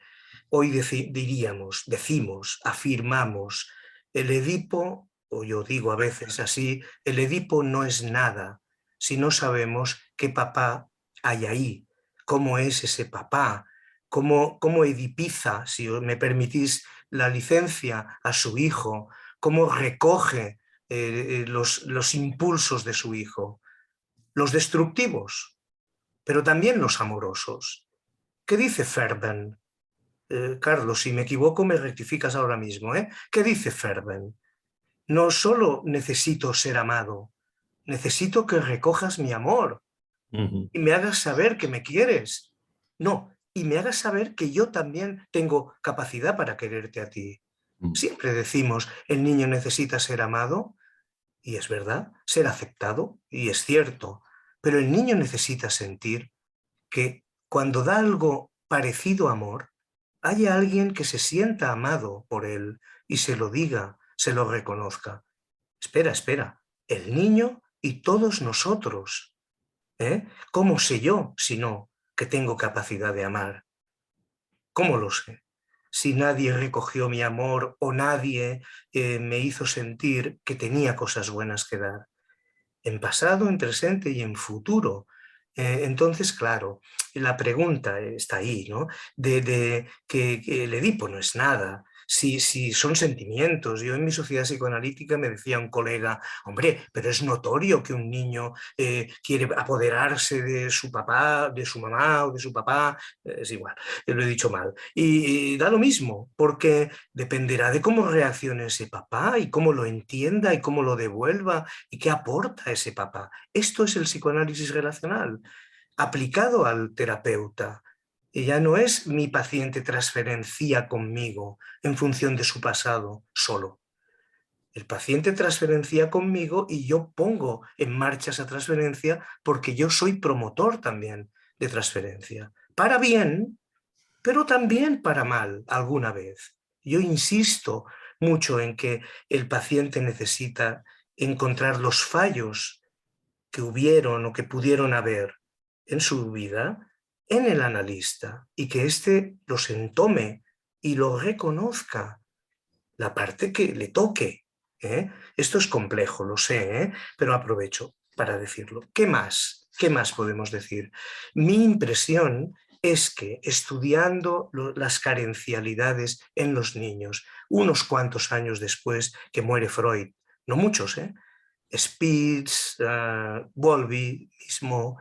Hoy decimos, afirmamos, el Edipo, o yo digo a veces así, el Edipo no es nada si no sabemos qué papá hay ahí, cómo es ese papá, cómo edipiza, si me permitís la licencia, a su hijo, cómo recoge los impulsos de su hijo, los destructivos, pero también los amorosos. ¿Qué dice Ferben? Carlos, si me equivoco me rectificas ahora mismo, ¿eh? ¿Qué dice Ferben? No solo necesito ser amado, necesito que recojas mi amor y me hagas saber que me quieres. No, y me hagas saber que yo también tengo capacidad para quererte a ti. Siempre decimos, el niño necesita ser amado, y es verdad, ser aceptado, y es cierto, pero el niño necesita sentir que cuando da algo parecido a amor, haya alguien que se sienta amado por él y se lo diga, se lo reconozca. Espera, el niño y todos nosotros. ¿Cómo sé yo, si no, que tengo capacidad de amar? ¿Cómo lo sé? Si nadie recogió mi amor o nadie me hizo sentir que tenía cosas buenas que dar. En pasado, en presente y en futuro. Entonces, claro, la pregunta está ahí, ¿no? De que el Edipo no es nada, si son sentimientos. Yo en mi sociedad psicoanalítica me decía un colega, hombre, pero es notorio que un niño quiere apoderarse de su papá, de su mamá o de su papá, es igual, lo he dicho mal. Y da lo mismo, porque dependerá de cómo reaccione ese papá y cómo lo entienda y cómo lo devuelva y qué aporta ese papá. Esto es el psicoanálisis relacional, aplicado al terapeuta. Y ya no es mi paciente transferencia conmigo en función de su pasado solo. El paciente transferencia conmigo y yo pongo en marcha esa transferencia porque yo soy promotor también de transferencia. Para bien, pero también para mal alguna vez. Yo insisto mucho en que el paciente necesita encontrar los fallos que hubieron o que pudieron haber en su vida en el analista y que éste los entome y lo reconozca, la parte que le toque. Esto es complejo, lo sé, pero aprovecho para decirlo. ¿Qué más? ¿Qué más podemos decir? Mi impresión es que estudiando las carencialidades en los niños, unos cuantos años después que muere Freud, no muchos, Spitz, Bowlby mismo,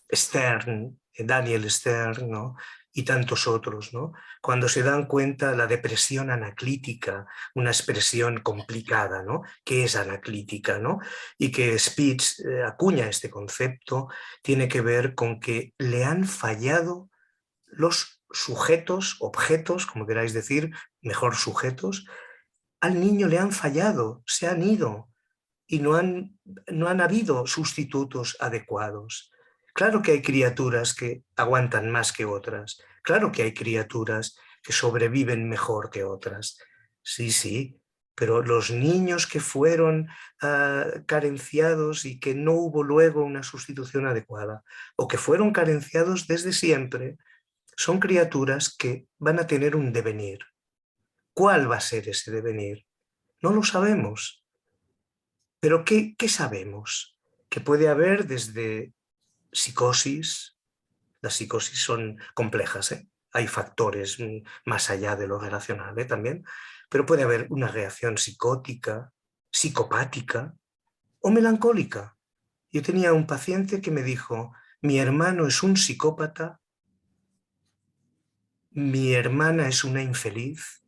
Stern, Daniel Stern, ¿no? Y tantos otros, ¿no? Cuando se dan cuenta la depresión anaclítica, una expresión complicada, ¿no? ¿Qué es anaclítica, ¿no? Y que Spitz acuña este concepto, tiene que ver con que le han fallado los sujetos, objetos, como queráis decir, mejor sujetos, al niño le han fallado, se han ido y no han habido sustitutos adecuados. Claro que hay criaturas que aguantan más que otras. Claro que hay criaturas que sobreviven mejor que otras. Sí, sí, pero los niños que fueron carenciados y que no hubo luego una sustitución adecuada, o que fueron carenciados desde siempre, son criaturas que van a tener un devenir. ¿Cuál va a ser ese devenir? No lo sabemos. Pero ¿qué sabemos? Que puede haber desde psicosis. Las psicosis son complejas, ¿eh? Hay factores más allá de lo relacional, ¿eh? También, pero puede haber una reacción psicótica, psicopática o melancólica. Yo tenía un paciente que me dijo, mi hermano es un psicópata, mi hermana es una infeliz,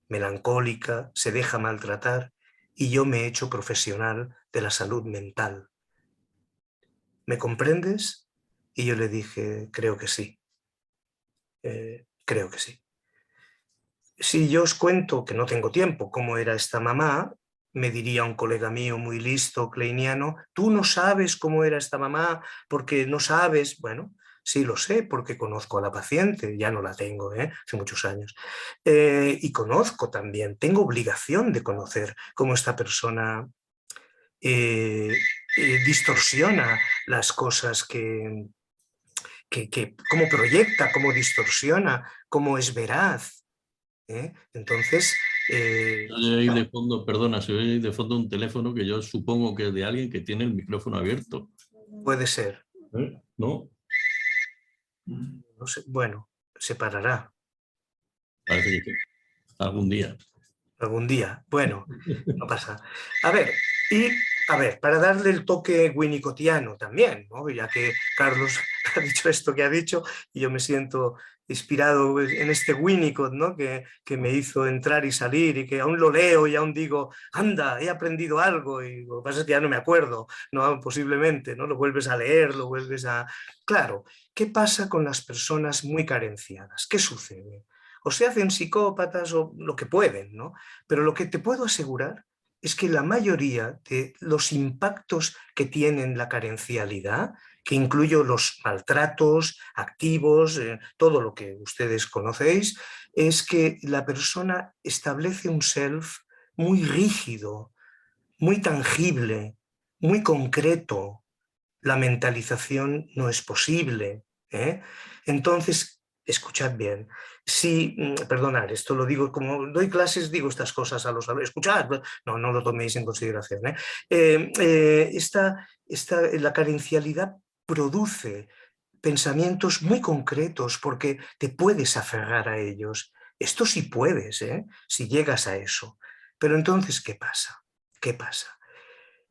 melancólica, se deja maltratar y yo me he hecho profesional de la salud mental. ¿Me comprendes? Y yo le dije, creo que sí, creo que sí. Si yo os cuento, que no tengo tiempo, cómo era esta mamá, me diría un colega mío muy listo, kleiniano, tú no sabes cómo era esta mamá porque no sabes. Bueno, sí lo sé porque conozco a la paciente, ya no la tengo, hace muchos años. Y conozco también, tengo obligación de conocer cómo esta persona distorsiona las cosas cómo proyecta, cómo distorsiona, cómo es veraz. Entonces, Se oye ahí de fondo, perdona, se oye ahí de fondo un teléfono que yo supongo que es de alguien que tiene el micrófono abierto. puede ser, ¿No? no sé, bueno, se parará Parece que sí. Algún día. algún día. Bueno, no pasa. A ver, para darle el toque winnicottiano también, ¿no? Ya que Carlos ha dicho esto que ha dicho, y yo me siento inspirado en este Winnicott, ¿no? Que me hizo entrar y salir y que aún lo leo y aún digo, anda, he aprendido algo, y lo que pasa es que ya no me acuerdo, ¿no? Posiblemente, ¿no? Lo vuelves a leer, lo vuelves a... Claro, ¿qué pasa con las personas muy carenciadas? ¿Qué sucede? O se hacen psicópatas o lo que pueden, ¿no? Pero lo que te puedo asegurar es que la mayoría de los impactos que tienen la carencialidad, que incluyo los maltratos activos, todo lo que ustedes conocéis, es que la persona establece un self muy rígido, muy tangible, muy concreto. La mentalización no es posible, ¿eh? Entonces, escuchad bien. Si, perdonad, esto lo digo como doy clases, digo estas cosas a los alumnos. Escuchad, no lo toméis en consideración, ¿eh? La carencialidad produce pensamientos muy concretos porque te puedes aferrar a ellos. Esto sí puedes, ¿eh? Si llegas a eso. Pero entonces, ¿qué pasa? ¿Qué pasa?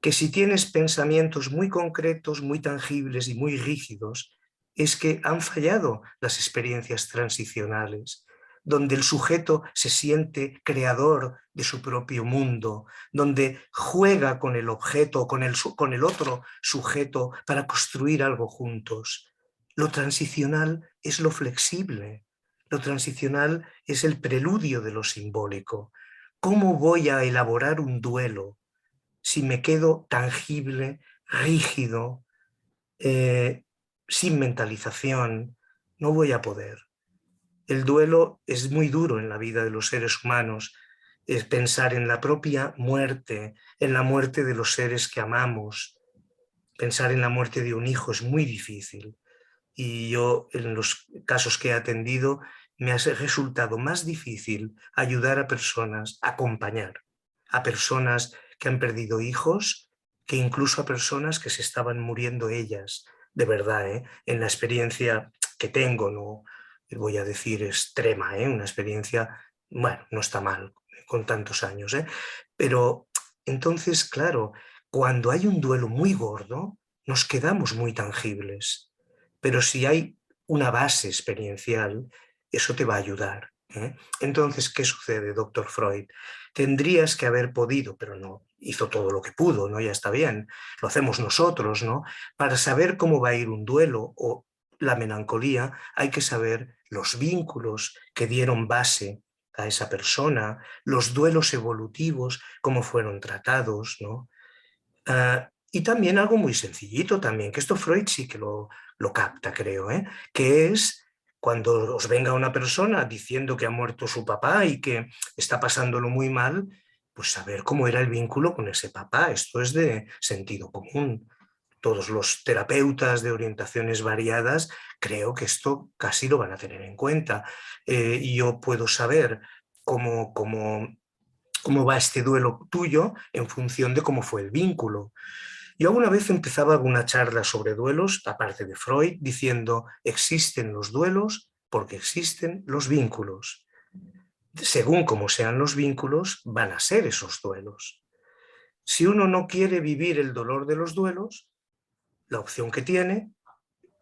Que si tienes pensamientos muy concretos, muy tangibles y muy rígidos, es que han fallado las experiencias transicionales, donde el sujeto se siente creador de su propio mundo, donde juega con el objeto, con el otro sujeto para construir algo juntos. Lo transicional es lo flexible, lo transicional es el preludio de lo simbólico. ¿Cómo voy a elaborar un duelo si me quedo tangible, rígido, sin mentalización? No voy a poder. El duelo es muy duro en la vida de los seres humanos, es pensar en la propia muerte, en la muerte de los seres que amamos. Pensar en la muerte de un hijo es muy difícil. Y yo, en los casos que he atendido, me ha resultado más difícil ayudar a personas, acompañar a personas que han perdido hijos, que incluso a personas que se estaban muriendo ellas, de verdad, ¿eh? En la experiencia que tengo, no voy a decir extrema, ¿eh? Una experiencia, bueno, no está mal con tantos años, ¿eh? Pero entonces, claro, cuando hay un duelo muy gordo, nos quedamos muy tangibles. Pero si hay una base experiencial, eso te va a ayudar, ¿eh? Entonces, ¿qué sucede, doctor Freud? Tendrías que haber podido, pero no, hizo todo lo que pudo, ¿no? Ya está bien, lo hacemos nosotros, ¿no? Para saber cómo va a ir un duelo o la melancolía, hay que saber los vínculos que dieron base a esa persona, los duelos evolutivos, cómo fueron tratados, ¿no? Y también algo muy sencillito también, que esto Freud sí que lo capta, creo, que es cuando os venga una persona diciendo que ha muerto su papá y que está pasándolo muy mal, pues saber cómo era el vínculo con ese papá. Esto es de sentido común. Todos los terapeutas de orientaciones variadas, creo que esto casi lo van a tener en cuenta. Y yo puedo saber cómo va este duelo tuyo en función de cómo fue el vínculo. Yo alguna vez empezaba alguna charla sobre duelos, aparte de Freud, diciendo: existen los duelos porque existen los vínculos. Según como sean los vínculos, van a ser esos duelos. Si uno no quiere vivir el dolor de los duelos, la opción que tiene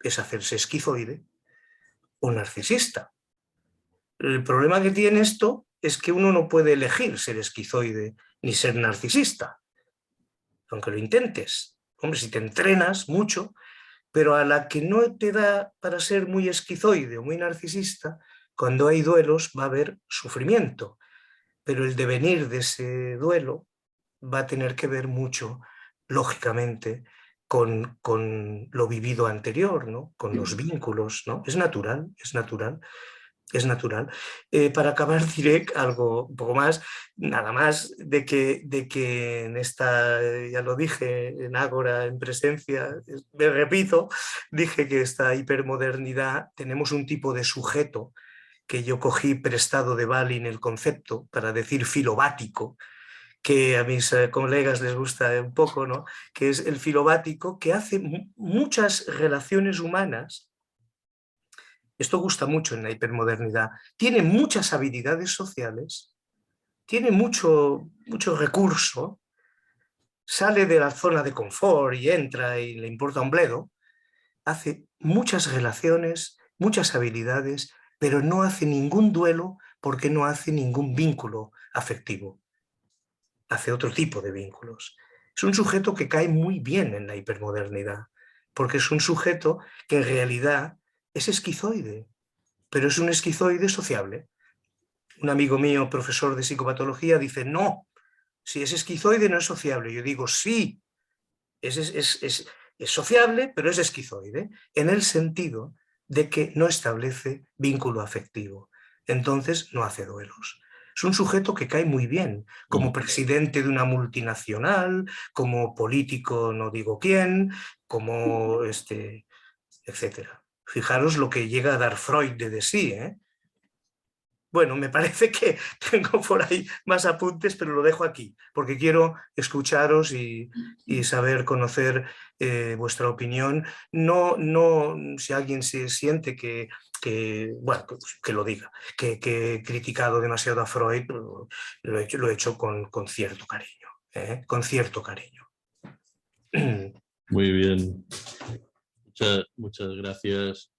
es hacerse esquizoide o narcisista. El problema que tiene esto es que uno no puede elegir ser esquizoide ni ser narcisista, aunque lo intentes. Hombre, si te entrenas mucho, pero a la que no te da para ser muy esquizoide o muy narcisista, cuando hay duelos va a haber sufrimiento, pero el devenir de ese duelo va a tener que ver mucho, lógicamente, con lo vivido anterior, ¿no? Con los vínculos, ¿no? Es natural, es natural. Es natural. Para acabar diré algo un poco más, nada más de que en esta, ya lo dije, en Ágora, en presencia, me repito, dije que esta hipermodernidad tenemos un tipo de sujeto que yo cogí prestado de Balin el concepto para decir filobático, que a mis colegas les gusta un poco, ¿no? Que es el filobático que hace muchas relaciones humanas. Esto gusta mucho en la hipermodernidad. Tiene muchas habilidades sociales, tiene mucho recurso, sale de la zona de confort y entra y le importa un bledo, hace muchas relaciones, muchas habilidades, pero no hace ningún duelo porque no hace ningún vínculo afectivo. Hace otro tipo de vínculos. Es un sujeto que cae muy bien en la hipermodernidad, porque es un sujeto que en realidad es esquizoide, pero es un esquizoide sociable. Un amigo mío, profesor de psicopatología, dice: no, si es esquizoide no es sociable. Yo digo: sí, es sociable, pero es esquizoide, en el sentido de que no establece vínculo afectivo. Entonces no hace duelos. Es un sujeto que cae muy bien, como presidente de una multinacional, como político no digo quién, como etcétera. Fijaros lo que llega a dar Freud de sí, ¿eh? Bueno, me parece que tengo por ahí más apuntes, pero lo dejo aquí, porque quiero escucharos y saber, conocer vuestra opinión. No, si alguien se siente bueno, que lo diga, que he criticado demasiado a Freud, lo he hecho con cierto cariño, con cierto cariño. Muy bien. Muchas gracias,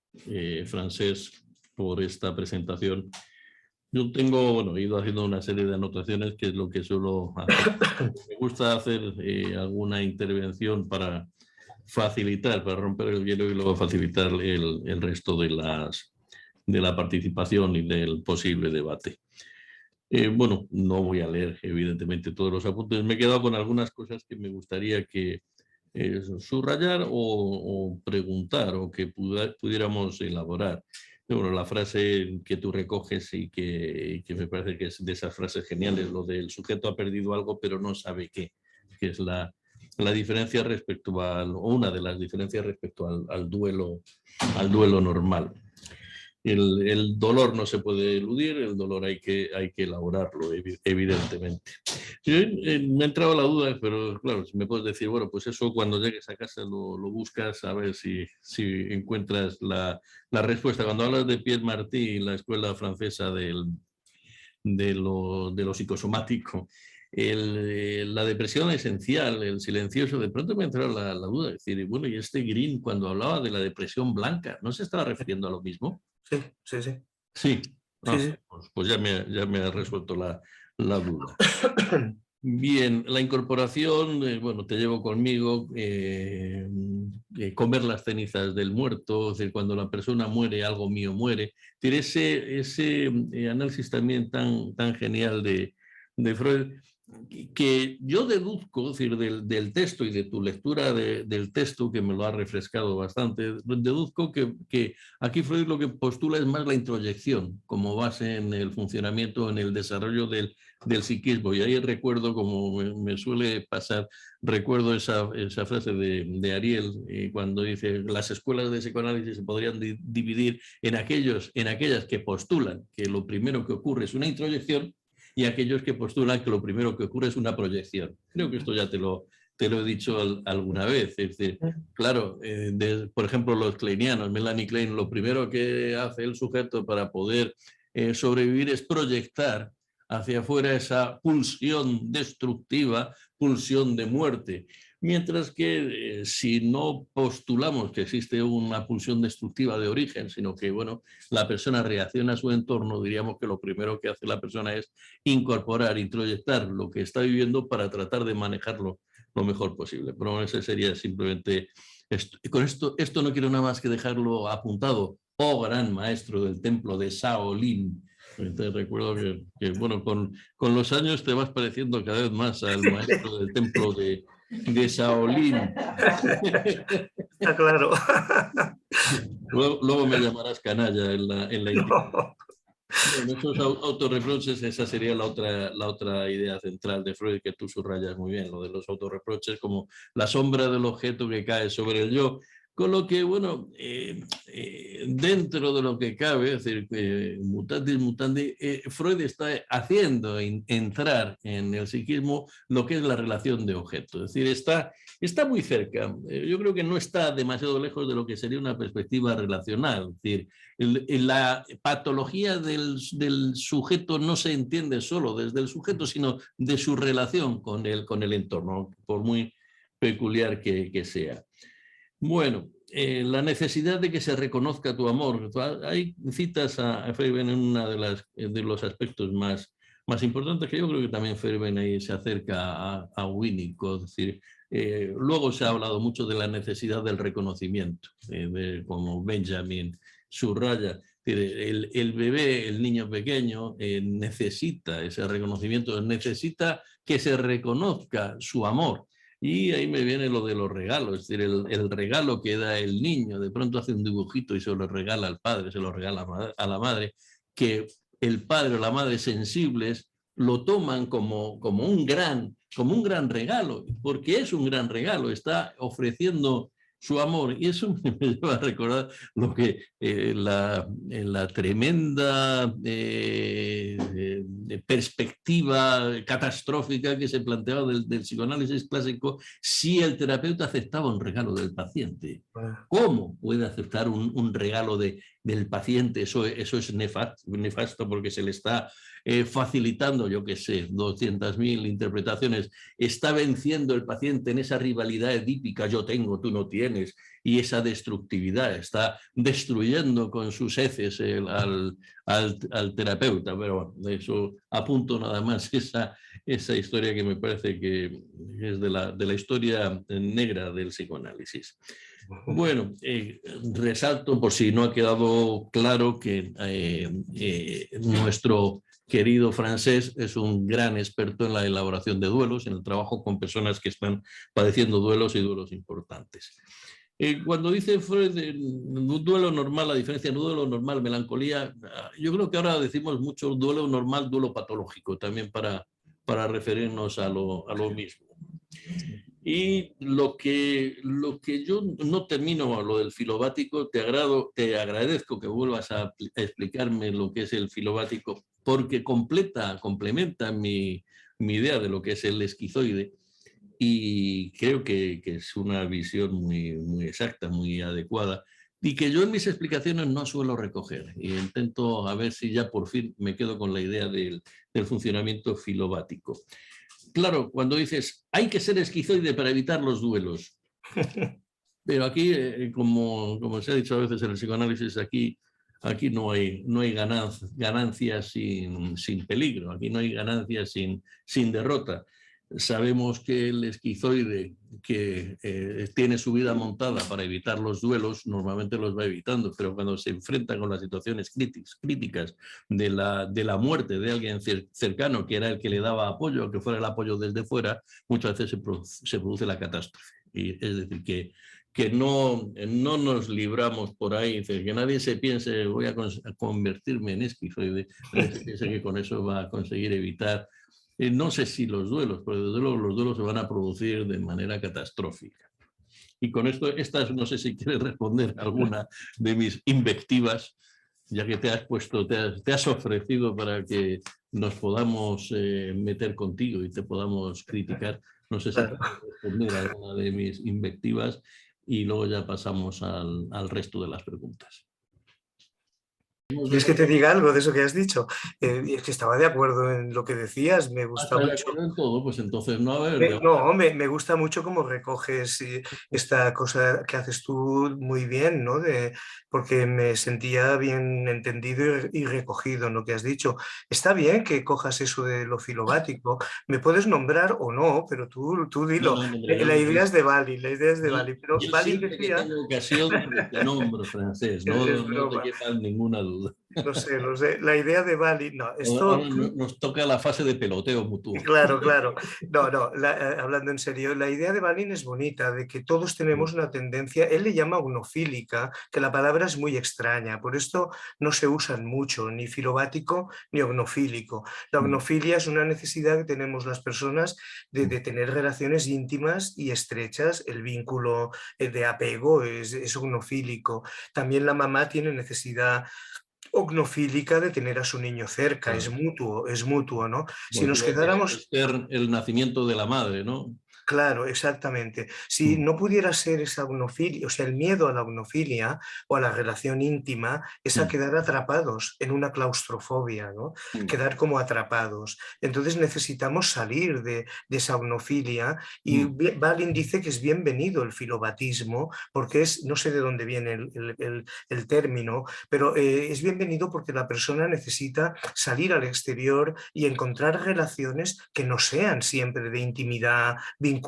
Francesc, por esta presentación. Yo he ido haciendo una serie de anotaciones, que es lo que suelo hacer. Me gusta hacer alguna intervención para facilitar, para romper el hielo y luego facilitar el resto de la participación y del posible debate. No voy a leer, evidentemente, todos los apuntes. Me he quedado con algunas cosas que me gustaría que subrayar o preguntar, o que pudiéramos elaborar. Bueno, la frase que tú recoges y que me parece que es de esas frases geniales, lo del sujeto ha perdido algo pero no sabe qué, que es la diferencia respecto o una de las diferencias respecto al duelo normal. El dolor no se puede eludir, el dolor hay que elaborarlo, evidentemente. Me ha entrado la duda, pero claro, si me puedes decir, bueno, pues eso cuando llegues a casa lo buscas, a ver si encuentras la respuesta. Cuando hablas de Pierre Martí, la escuela francesa de lo psicosomático, la depresión esencial, el silencioso, de pronto me ha entrado la duda, de decir, bueno, y Green, cuando hablaba de la depresión blanca, ¿no se estaba refiriendo a lo mismo? Sí, sí, sí. Sí. Sí. Pues ya me ha resuelto la duda. Bien, la incorporación, te llevo conmigo, comer las cenizas del muerto, es decir, cuando la persona muere, algo mío muere. Ese análisis también tan genial de de Freud, que yo deduzco, es decir, del texto y de tu lectura del texto, que me lo ha refrescado bastante, deduzco que aquí Freud lo que postula es más la introyección como base en el funcionamiento, en el desarrollo del psiquismo. Y ahí recuerdo, como me suele pasar, recuerdo esa frase de Ariel cuando dice: las escuelas de psicoanálisis se podrían dividir en aquellas que postulan que lo primero que ocurre es una introyección, y aquellos que postulan que lo primero que ocurre es una proyección. Creo que esto ya te lo he dicho alguna vez. Es decir, claro, por ejemplo, los kleinianos, Melanie Klein, lo primero que hace el sujeto para poder sobrevivir es proyectar hacia afuera esa pulsión destructiva, pulsión de muerte. Mientras que si no postulamos que existe una pulsión destructiva de origen, sino que, bueno, la persona reacciona a su entorno, diríamos que lo primero que hace la persona es incorporar, introyectar lo que está viviendo para tratar de manejarlo lo mejor posible. Pero bueno, ese sería simplemente esto. Y con esto no quiero nada más que dejarlo apuntado. Oh, gran maestro del templo de Shaolin. Entonces recuerdo que bueno, con los años te vas pareciendo cada vez más al maestro del templo de Shaolin. Está claro. Luego me llamarás canalla en la No. Bueno, esos autorreproches, esa sería la otra idea central de Freud, que tú subrayas muy bien, lo de los autorreproches como la sombra del objeto que cae sobre el yo. Con lo que, bueno, dentro de lo que cabe, es decir, mutatis mutandi, Freud está haciendo entrar en el psiquismo lo que es la relación de objeto. Es decir, está muy cerca. Yo creo que no está demasiado lejos de lo que sería una perspectiva relacional. Es decir, la patología del sujeto no se entiende solo desde el sujeto, sino de su relación con el entorno, por muy peculiar que sea. Bueno, la necesidad de que se reconozca tu amor. Hay citas a Fairbairn en uno de los aspectos más importantes, que yo creo que también Fairbairn ahí se acerca a Winnicott. Es decir, luego se ha hablado mucho de la necesidad del reconocimiento, como Benjamin subraya. El bebé, el niño pequeño, necesita ese reconocimiento, necesita que se reconozca su amor. Y ahí me viene lo de los regalos, es decir, el regalo que da el niño, de pronto hace un dibujito y se lo regala al padre, se lo regala a la madre, que el padre o la madre sensibles lo toman como un gran regalo, porque es un gran regalo, está ofreciendo su amor. Y eso me lleva a recordar lo que la tremenda perspectiva catastrófica que se planteaba del psicoanálisis clásico si el terapeuta aceptaba un regalo del paciente. ¿Cómo puede aceptar un regalo del paciente? Eso es nefasto porque se le está facilitando, yo qué sé, 200.000 interpretaciones. Está venciendo el paciente en esa rivalidad edípica, yo tengo, tú no tienes, y esa destructividad. Está destruyendo con sus heces al terapeuta. Pero bueno, de eso apunto nada más esa historia que me parece que es de la historia negra del psicoanálisis. Bueno, resalto, por si no ha quedado claro, que nuestro querido francés es un gran experto en la elaboración de duelos, en el trabajo con personas que están padeciendo duelos y duelos importantes. Cuando dice Freud un duelo normal, a diferencia de un duelo normal, melancolía, yo creo que ahora decimos mucho duelo normal, duelo patológico, también para referirnos a lo mismo. Y lo que yo no termino, lo del filobático, te agradezco que vuelvas a explicarme lo que es el filobático, porque complementa mi idea de lo que es el esquizoide, y creo que es una visión muy exacta, muy adecuada, y que yo en mis explicaciones no suelo recoger. Y intento a ver si ya por fin me quedo con la idea del funcionamiento filobático. Claro, cuando dices, hay que ser esquizoide para evitar los duelos. Pero aquí, como se ha dicho a veces en el psicoanálisis, aquí no hay ganancias sin peligro, aquí no hay ganancias sin derrota. Sabemos que el esquizoide que tiene su vida montada para evitar los duelos, normalmente los va evitando, pero cuando se enfrenta con las situaciones críticas de la muerte de alguien cercano, que era el que le daba apoyo, que fuera el apoyo desde fuera, muchas veces se produce la catástrofe. Y es decir, que no nos libramos por ahí, es decir, que nadie se piense voy a convertirme en esquizoide, nadie se piense que con eso va a conseguir evitar. No sé si los duelos, pero desde luego los duelos se van a producir de manera catastrófica. Y con esto, no sé si quieres responder a alguna de mis invectivas, ya que te has ofrecido para que nos podamos meter contigo y te podamos criticar. No sé si Claro. quieres responder a alguna de mis invectivas y luego ya pasamos al resto de las preguntas. ¿Quieres que te diga algo de eso que has dicho? Es que estaba de acuerdo en lo que decías, me gusta ¿Estás de mucho. acuerdo en todo? Pues entonces no, a ver. No, me gusta mucho cómo recoges esta cosa que haces tú muy bien, ¿no? Porque me sentía bien entendido y recogido en lo que has dicho. Está bien que cojas eso de lo filobático. Me puedes nombrar o no, pero tú dilo. No, hombre, La idea es de Bali, la idea es de Bali. Pero yo Bali siempre que decía, tengo ocasión te nombro, Francés, es no te broma, quepa ninguna duda. lo sé. La idea de Bali, no, Ahora esto... nos toca la fase de peloteo mutuo. Claro, claro. No, no, hablando en serio, la idea de Balin es bonita, de que todos tenemos una tendencia, él le llama unofílica, que la palabra es muy extraña, por esto no se usan mucho, ni filobático ni ognofílico. La ognofilia es una necesidad que tenemos las personas de tener relaciones íntimas y estrechas, el vínculo de apego es ognofílico. También la mamá tiene necesidad ognofílica de tener a su niño cerca, Claro. es mutuo, ¿no? Si nos Porque quedáramos... es el nacimiento de la madre, ¿no? Claro, exactamente. Si no pudiera ser esa ognofilia, o sea, el miedo a la ognofilia o a la relación íntima, es a quedar atrapados en una claustrofobia, ¿no? Quedar como atrapados. Entonces necesitamos salir de esa ognofilia y Balin dice que es bienvenido el filobatismo, porque es, no sé de dónde viene el término, pero es bienvenido porque la persona necesita salir al exterior y encontrar relaciones que no sean siempre de intimidad, vinculares,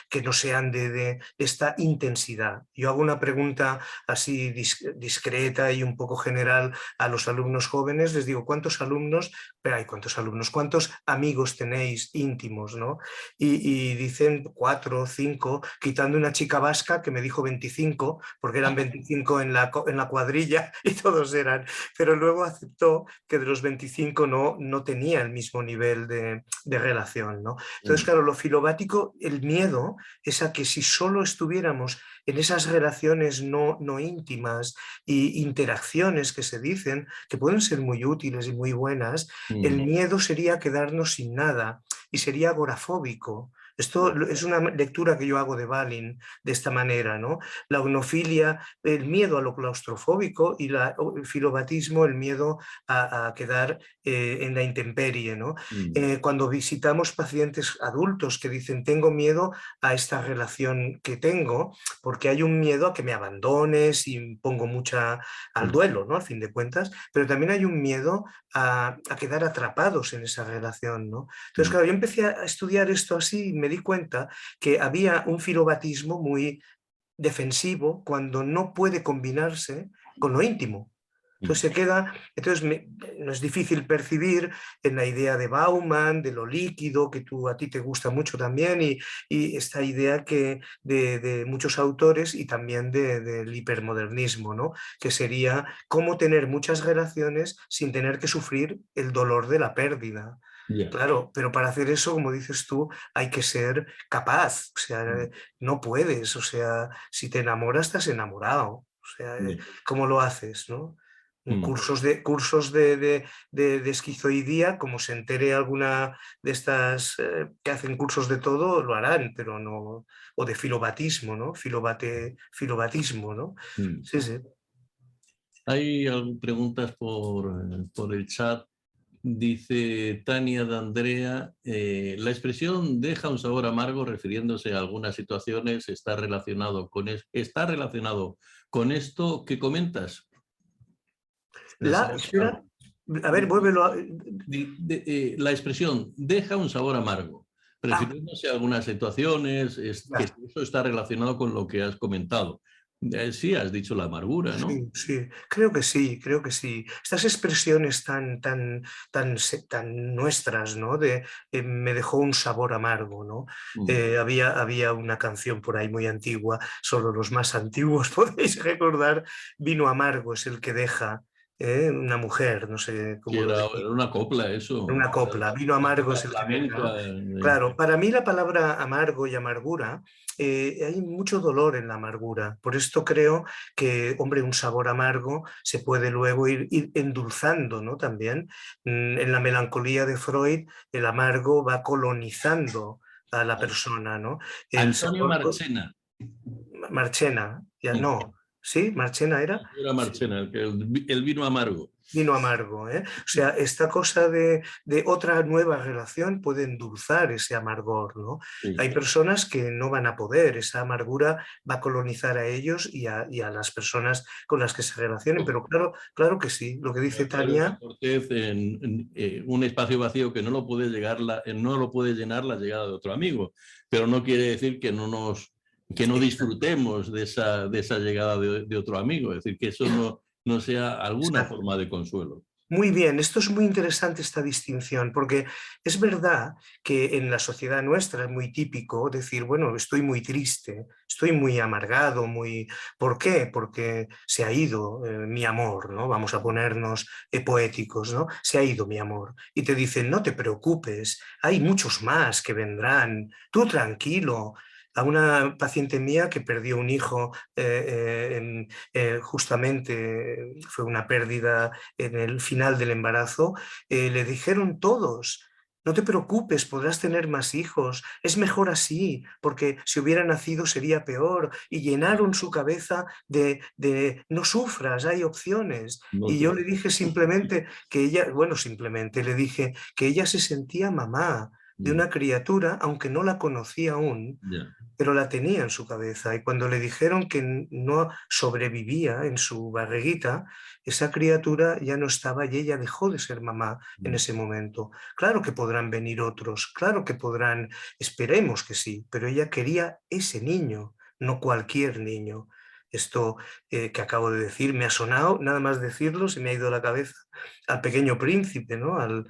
que no sean de esta intensidad. Yo hago una pregunta así discreta y un poco general a los alumnos jóvenes, les digo, ¿cuántos alumnos, pero hay cuántos alumnos, cuántos amigos tenéis íntimos, ¿no? Y dicen 4 o 5, quitando una chica vasca que me dijo 25, porque eran 25 en la cuadrilla y todos eran, pero luego aceptó que de los 25 no tenía el mismo nivel de relación, ¿no? Entonces, claro, lo filobático, el miedo es a que si solo estuviéramos en esas relaciones no íntimas y interacciones que se dicen, que pueden ser muy útiles y muy buenas, el miedo sería quedarnos sin nada y sería agorafóbico. Esto es una lectura que yo hago de Balin de esta manera, ¿no? La ognofilia, el miedo a lo claustrofóbico y el filobatismo, el miedo a quedar en la intemperie, ¿no? Cuando visitamos pacientes adultos que dicen tengo miedo a esta relación que tengo porque hay un miedo a que me abandones y pongo mucha al duelo, ¿no? Al fin de cuentas, pero también hay un miedo a quedar atrapados en esa relación, ¿no? Entonces, claro, yo empecé a estudiar esto así y me di cuenta que había un filobatismo muy defensivo cuando no puede combinarse con lo íntimo. Entonces no es difícil percibir en la idea de Bauman, de lo líquido, que a ti te gusta mucho también, y esta idea de muchos autores y también del hipermodernismo, ¿no? Que sería cómo tener muchas relaciones sin tener que sufrir el dolor de la pérdida. Claro, pero para hacer eso, como dices tú, hay que ser capaz, o sea, no puedes, o sea, si te enamoras, estás enamorado, o sea, ¿cómo lo haces, no? Cursos de esquizoidía, como se entere alguna de estas que hacen cursos de todo, lo harán, pero no, o de filobatismo, ¿no? Filobatismo, ¿no? Sí, sí. Hay preguntas por el chat. Dice Tania de Andrea, la expresión deja un sabor amargo refiriéndose a algunas situaciones, está relacionado con esto que comentas. A ver, vuélvelo La expresión deja un sabor amargo refiriéndose a algunas situaciones, que eso está relacionado con lo que has comentado. Sí, has dicho la amargura, ¿no? Sí, sí, creo que sí, creo que sí. Estas expresiones tan nuestras, ¿no? Me dejó un sabor amargo, ¿no? Había una canción por ahí muy antigua, solo los más antiguos podéis recordar, vino amargo es el que deja una mujer, no sé Que cómo lo era decía. una copla, eso. Una copla, vino amargo Música es el que deja, ¿no? flamenca. Claro, para mí la palabra amargo y amargura, hay mucho dolor en la amargura. Por esto creo que, hombre, un sabor amargo se puede luego ir endulzando, ¿no? También en la melancolía de Freud, el amargo va colonizando a la persona, ¿no? El Antonio sabor, Marchena. Marchena, ya no, ¿sí? ¿Marchena era? Era Sí. Marchena, el vino amargo. Vino amargo, ¿eh? O sea, esta cosa de otra nueva relación puede endulzar ese amargor, ¿no? Sí. Hay personas que no van a poder, esa amargura va a colonizar a ellos y a las personas con las que se relacionen, pero claro que sí, lo que dice Tania. Cortés en un espacio vacío que no lo puede no lo puede llenar la llegada de otro amigo, pero no quiere decir que no disfrutemos de esa llegada de otro amigo, es decir, que eso no sea alguna Exacto. forma de consuelo. Muy bien, esto es muy interesante esta distinción, porque es verdad que en la sociedad nuestra es muy típico decir, bueno, estoy muy triste, estoy muy amargado, muy... ¿Por qué? Porque se ha ido mi amor, ¿no? Vamos a ponernos poéticos, ¿no? Se ha ido mi amor. Y te dicen, no te preocupes, hay muchos más que vendrán, tú tranquilo. A una paciente mía que perdió un hijo justamente, fue una pérdida en el final del embarazo, le dijeron todos, no te preocupes, podrás tener más hijos, es mejor así, porque si hubiera nacido sería peor, y llenaron su cabeza de no sufras, hay opciones. No Y yo sé. le dije simplemente que ella, bueno, simplemente le dije que ella se sentía mamá de una criatura, aunque no la conocía aún, Ya. pero la tenía en su cabeza y cuando le dijeron que no sobrevivía en su barriguita, esa criatura ya no estaba y ella dejó de ser mamá en ese momento. Claro que podrán venir otros, claro que podrán, esperemos que sí, pero ella quería ese niño, no cualquier niño. Esto que acabo de decir me ha sonado, nada más decirlo, se me ha ido la cabeza al Pequeño Príncipe, ¿no? Al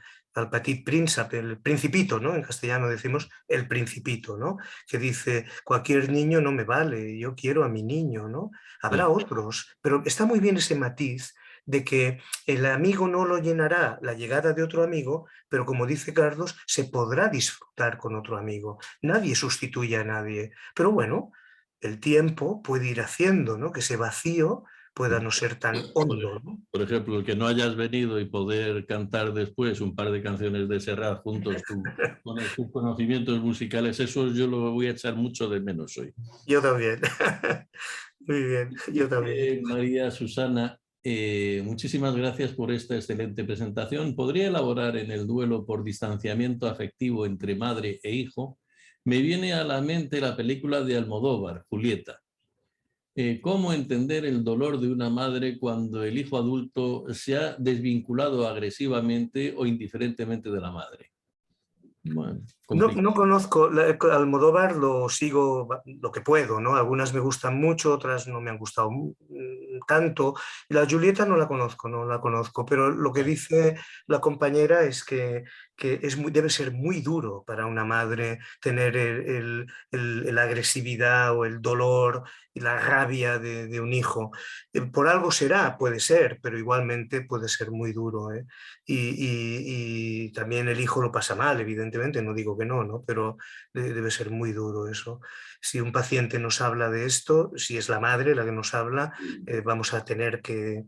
Petit Príncipe, el Principito, ¿no? En castellano decimos el Principito, ¿no? Que dice, cualquier niño no me vale, yo quiero a mi niño, ¿no? Habrá otros, pero está muy bien ese matiz de que el amigo no lo llenará la llegada de otro amigo, pero como dice Carlos, se podrá disfrutar con otro amigo. Nadie sustituye a nadie, pero bueno, el tiempo puede ir haciendo, ¿no? Que ese vacío pueda no ser tan hondo, ¿no? Por ejemplo, el que no hayas venido y poder cantar después un par de canciones de Serrat juntos con tus conocimientos musicales, eso yo lo voy a echar mucho de menos hoy. Yo también. Muy bien, yo también. María Susana, muchísimas gracias por esta excelente presentación. ¿Podría elaborar en el duelo por distanciamiento afectivo entre madre e hijo? Me viene a la mente la película de Almodóvar, Julieta. ¿Cómo entender el dolor de una madre cuando el hijo adulto se ha desvinculado agresivamente o indiferentemente de la madre? Bueno, No conozco, Almodóvar lo sigo lo que puedo, ¿no? Algunas me gustan mucho, otras no me han gustado tanto. Y la Julieta no la conozco, no la conozco, pero lo que dice la compañera es que debe ser muy duro para una madre tener la agresividad o el dolor y la rabia de un hijo. Por algo será, puede ser, pero igualmente puede ser muy duro, ¿eh? Y también el hijo lo pasa mal, evidentemente, no digo que no, ¿no? Pero debe ser muy duro eso. Si un paciente nos habla de esto, si es la madre la que nos habla, vamos a tener que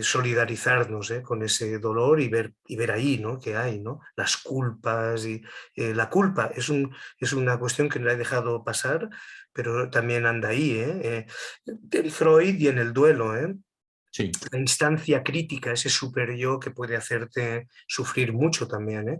solidarizarnos con ese dolor y ver ahí, ¿no? Que hay, ¿no? Las culpas y la culpa es una cuestión que no la he dejado pasar, pero también anda ahí, en Freud y en el duelo, ¿eh? sí. La instancia crítica, ese super yo que puede hacerte sufrir mucho también, ¿eh?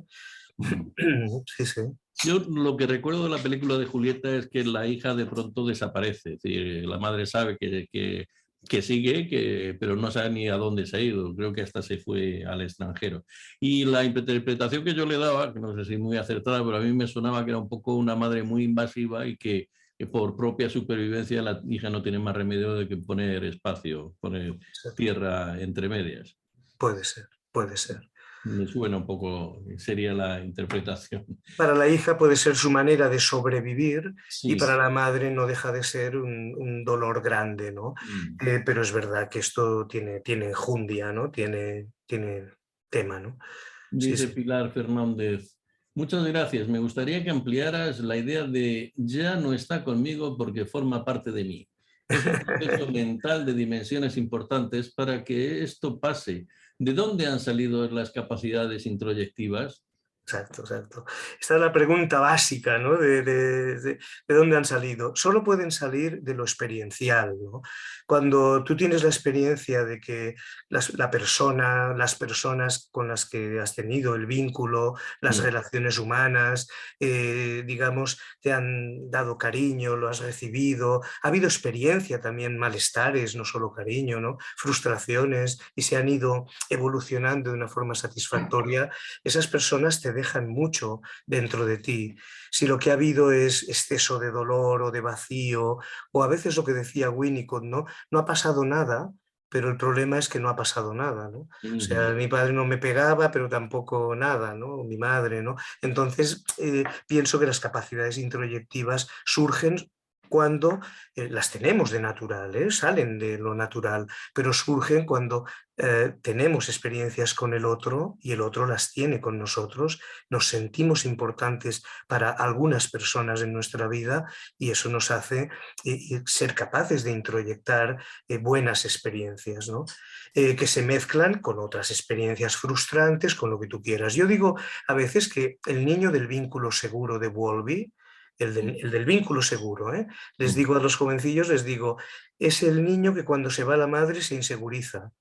Sí, sí. Yo lo que recuerdo de la película de Julieta es que la hija de pronto desaparece. Es decir, la madre sabe que que sigue, pero no sabe ni a dónde se ha ido. Creo que hasta se fue al extranjero. Y la interpretación que yo le daba, que no sé si muy acertada, pero a mí me sonaba que era un poco una madre muy invasiva y que por propia supervivencia la hija no tiene más remedio de que poner espacio, poner tierra entre medias. Puede ser, puede ser. Me suena un poco, sería la interpretación. Para la hija puede ser su manera de sobrevivir y Sí. para la madre no deja de ser un dolor grande, ¿no? Pero es verdad que esto tiene enjundia, ¿no? Tiene tema, ¿no? Sí, Dice sí. Pilar Fernández, muchas gracias. Me gustaría que ampliaras la idea de ya no está conmigo porque forma parte de mí. Es un proceso mental de dimensiones importantes para que esto pase. ¿De dónde han salido las capacidades introyectivas? Exacto, exacto. Esta es la pregunta básica, ¿no? De dónde han salido. Solo pueden salir de lo experiencial, ¿no? Cuando tú tienes la experiencia de que la persona, las personas con las que has tenido el vínculo, las relaciones humanas, digamos, te han dado cariño, lo has recibido, ha habido experiencia también, malestares, no solo cariño, ¿no? Frustraciones, y se han ido evolucionando de una forma satisfactoria, esas personas te dejan mucho dentro de ti. Si lo que ha habido es exceso de dolor o de vacío, o a veces lo que decía Winnicott, ¿no? No ha pasado nada, pero el problema es que no ha pasado nada, ¿no? O sea, mi padre no me pegaba, pero tampoco nada, ¿no? Mi madre, ¿no? Entonces, pienso que las capacidades introyectivas surgen cuando las tenemos de natural, salen de lo natural, pero surgen cuando tenemos experiencias con el otro y el otro las tiene con nosotros, nos sentimos importantes para algunas personas en nuestra vida y eso nos hace ser capaces de introyectar buenas experiencias, ¿no? Que se mezclan con otras experiencias frustrantes, con lo que tú quieras. Yo digo a veces que el niño del vínculo seguro de Bowlby, el del vínculo seguro, les digo a los jovencillos, les digo, es el niño que cuando se va la madre se inseguriza.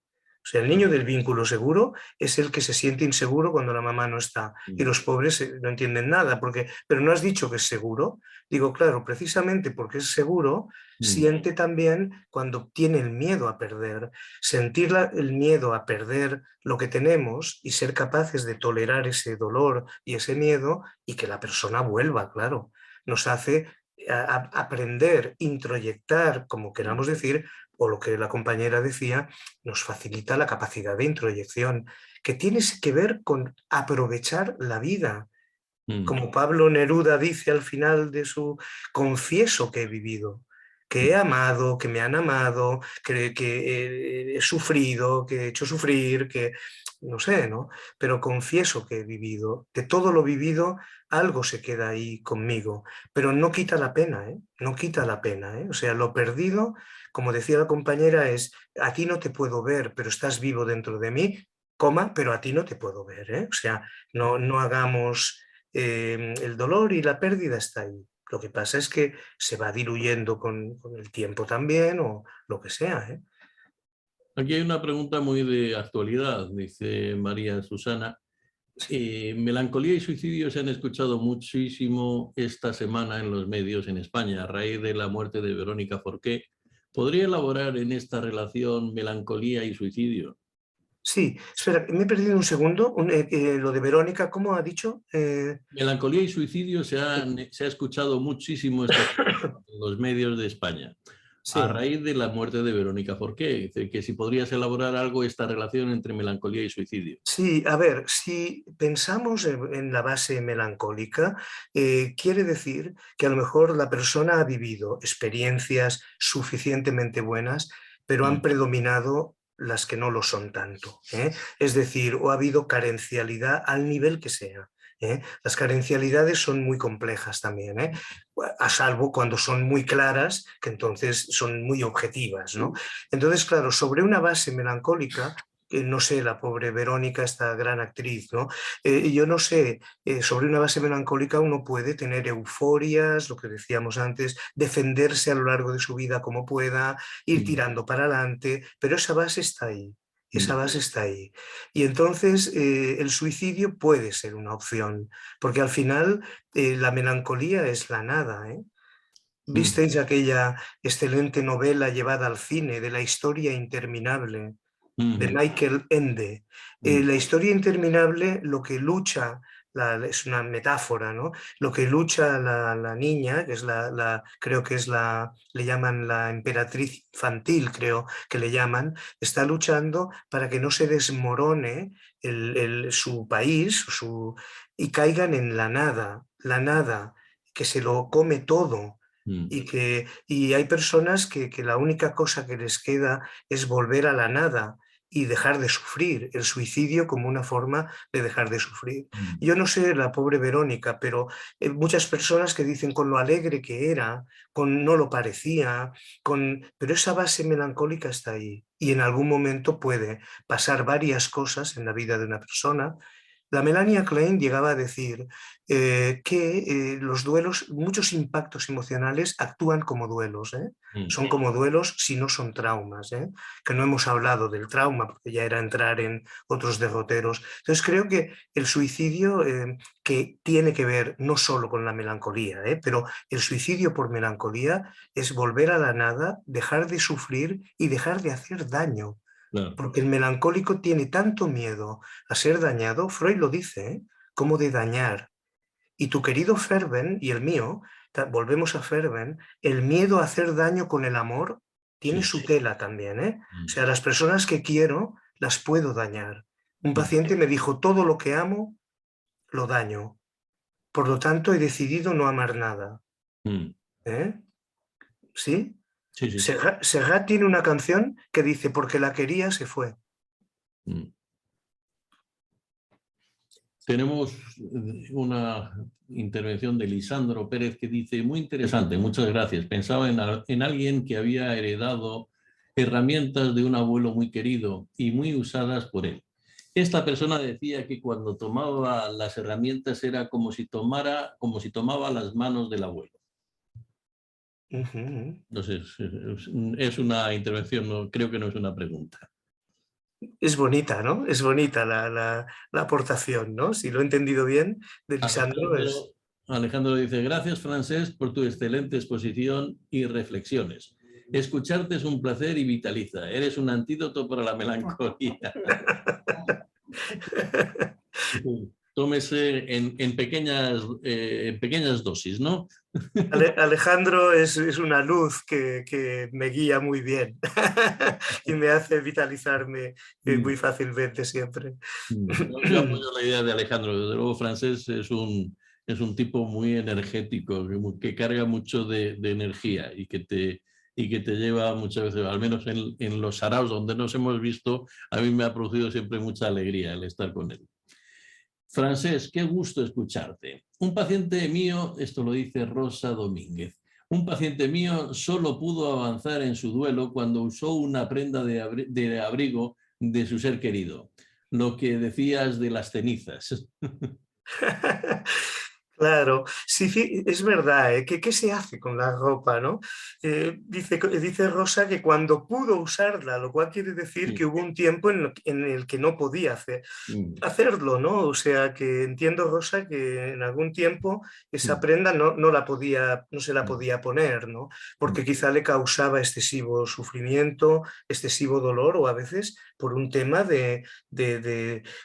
O sea, el niño del vínculo seguro es el que se siente inseguro cuando la mamá no está. Y los pobres no entienden nada, pero no has dicho que es seguro. Digo, claro, precisamente porque es seguro, siente también cuando tiene el miedo a perder. Sentir el miedo a perder lo que tenemos y ser capaces de tolerar ese dolor y ese miedo y que la persona vuelva, claro. Nos hace aprender, introyectar, como queramos decir, o lo que la compañera decía, nos facilita la capacidad de introyección, que tiene que ver con aprovechar la vida. Como Pablo Neruda dice al final de su confieso que he vivido, que he amado, que me han amado, que he sufrido, que he hecho sufrir, que no sé, ¿no? Pero confieso que he vivido. De todo lo vivido, algo se queda ahí conmigo, pero no quita la pena, ¿eh? No quita la pena, ¿eh? O sea, lo perdido, como decía la compañera, es a ti no te puedo ver, pero estás vivo dentro de mí, coma, pero a ti no te puedo ver, ¿eh? O sea, no hagamos... el dolor y la pérdida está ahí. Lo que pasa es que se va diluyendo con el tiempo también o lo que sea, ¿eh? Aquí hay una pregunta muy de actualidad, dice María Susana. Melancolía y suicidio se han escuchado muchísimo esta semana en los medios en España a raíz de la muerte de Verónica Forqué. ¿Podría elaborar en esta relación melancolía y suicidio? Sí, espera, me he perdido un segundo. Lo de Verónica, ¿cómo ha dicho? Melancolía y suicidio se ha escuchado muchísimo esta semana en los medios de España a Sí. raíz de la muerte de Verónica Forqué. Dice que si podrías elaborar algo esta relación entre melancolía y suicidio. Sí, a ver, si pensamos en la base melancólica, quiere decir que a lo mejor la persona ha vivido experiencias suficientemente buenas, pero han predominado las que no lo son tanto, ¿eh? Es decir, o ha habido carencialidad al nivel que sea, ¿eh? Las carencialidades son muy complejas también, ¿eh? A salvo cuando son muy claras, que entonces son muy objetivas, ¿no? Entonces, claro, sobre una base melancólica, no sé, la pobre Verónica, esta gran actriz, ¿no? Yo no sé, sobre una base melancólica uno puede tener euforias, lo que decíamos antes, defenderse a lo largo de su vida como pueda, ir tirando para adelante, pero esa base está ahí. Esa base está ahí. Y entonces el suicidio puede ser una opción, porque al final la melancolía es la nada, ¿eh? ¿Visteis aquella excelente novela llevada al cine de La historia interminable de Michael Ende? La historia interminable, lo que lucha, es una metáfora, ¿no? Lo que lucha la niña, que es creo que es le llaman la emperatriz infantil, creo que le llaman, está luchando para que no se desmorone su país y caigan en la nada, que se lo come todo. Y hay personas que la única cosa que les queda es volver a la nada y dejar de sufrir, el suicidio como una forma de dejar de sufrir. Yo no sé la pobre Verónica, pero muchas personas que dicen con lo alegre que era, con no lo parecía, pero esa base melancólica está ahí y en algún momento puede pasar varias cosas en la vida de una persona. La Melania Klein llegaba a decir que los duelos, muchos impactos emocionales actúan como duelos, ¿eh? Son como duelos si no son traumas, ¿eh? Que no hemos hablado del trauma porque ya era entrar en otros derroteros. Entonces creo que el suicidio que tiene que ver no solo con la melancolía, pero el suicidio por melancolía es volver a la nada, dejar de sufrir y dejar de hacer daño. Claro. Porque el melancólico tiene tanto miedo a ser dañado, Freud lo dice, ¿eh? Como de dañar. Y tu querido Ferben y el mío, volvemos a Ferben, el miedo a hacer daño con el amor tiene su tela también, ¿eh? O sea, las personas que quiero las puedo dañar. Un paciente me dijo, todo lo que amo lo daño. Por lo tanto, he decidido no amar nada. ¿Eh? ¿Sí? Sí, sí. Serrat tiene una canción que dice, porque la quería, se fue. Tenemos una intervención de Lisandro Pérez que dice, muy interesante, muchas gracias. Pensaba en alguien que había heredado herramientas de un abuelo muy querido y muy usadas por él. Esta persona decía que cuando tomaba las herramientas era como si tomaba las manos del abuelo. No sé, es una intervención, no, creo que no es una pregunta. Es bonita, ¿no? Es bonita la aportación, ¿no? Si lo he entendido bien, de Lisandro es... Alejandro dice, gracias Francesc por tu excelente exposición y reflexiones. Escucharte es un placer y vitaliza. Eres un antídoto para la melancolía. Tómese en pequeñas dosis, ¿no? Alejandro es una luz que me guía muy bien y me hace vitalizarme muy fácilmente siempre. Yo apoyo la idea de Alejandro. Desde luego, Francesc es un tipo muy energético, que carga mucho de energía y que te lleva muchas veces, al menos en los saraos donde nos hemos visto, a mí me ha producido siempre mucha alegría el estar con él. Francesc, qué gusto escucharte. Un paciente mío, esto lo dice Rosa Domínguez, un paciente mío solo pudo avanzar en su duelo cuando usó una prenda de abrigo de su ser querido. Lo que decías de las cenizas. Claro, sí, es verdad, ¿eh? ¿Qué se hace con la ropa, no? Dice Rosa que cuando pudo usarla, lo cual quiere decir que hubo un tiempo en el que no podía hacerlo, ¿no? O sea, que entiendo, Rosa, que en algún tiempo esa prenda no se la podía poner, ¿no? Porque quizá le causaba excesivo sufrimiento, excesivo dolor o a veces por un tema de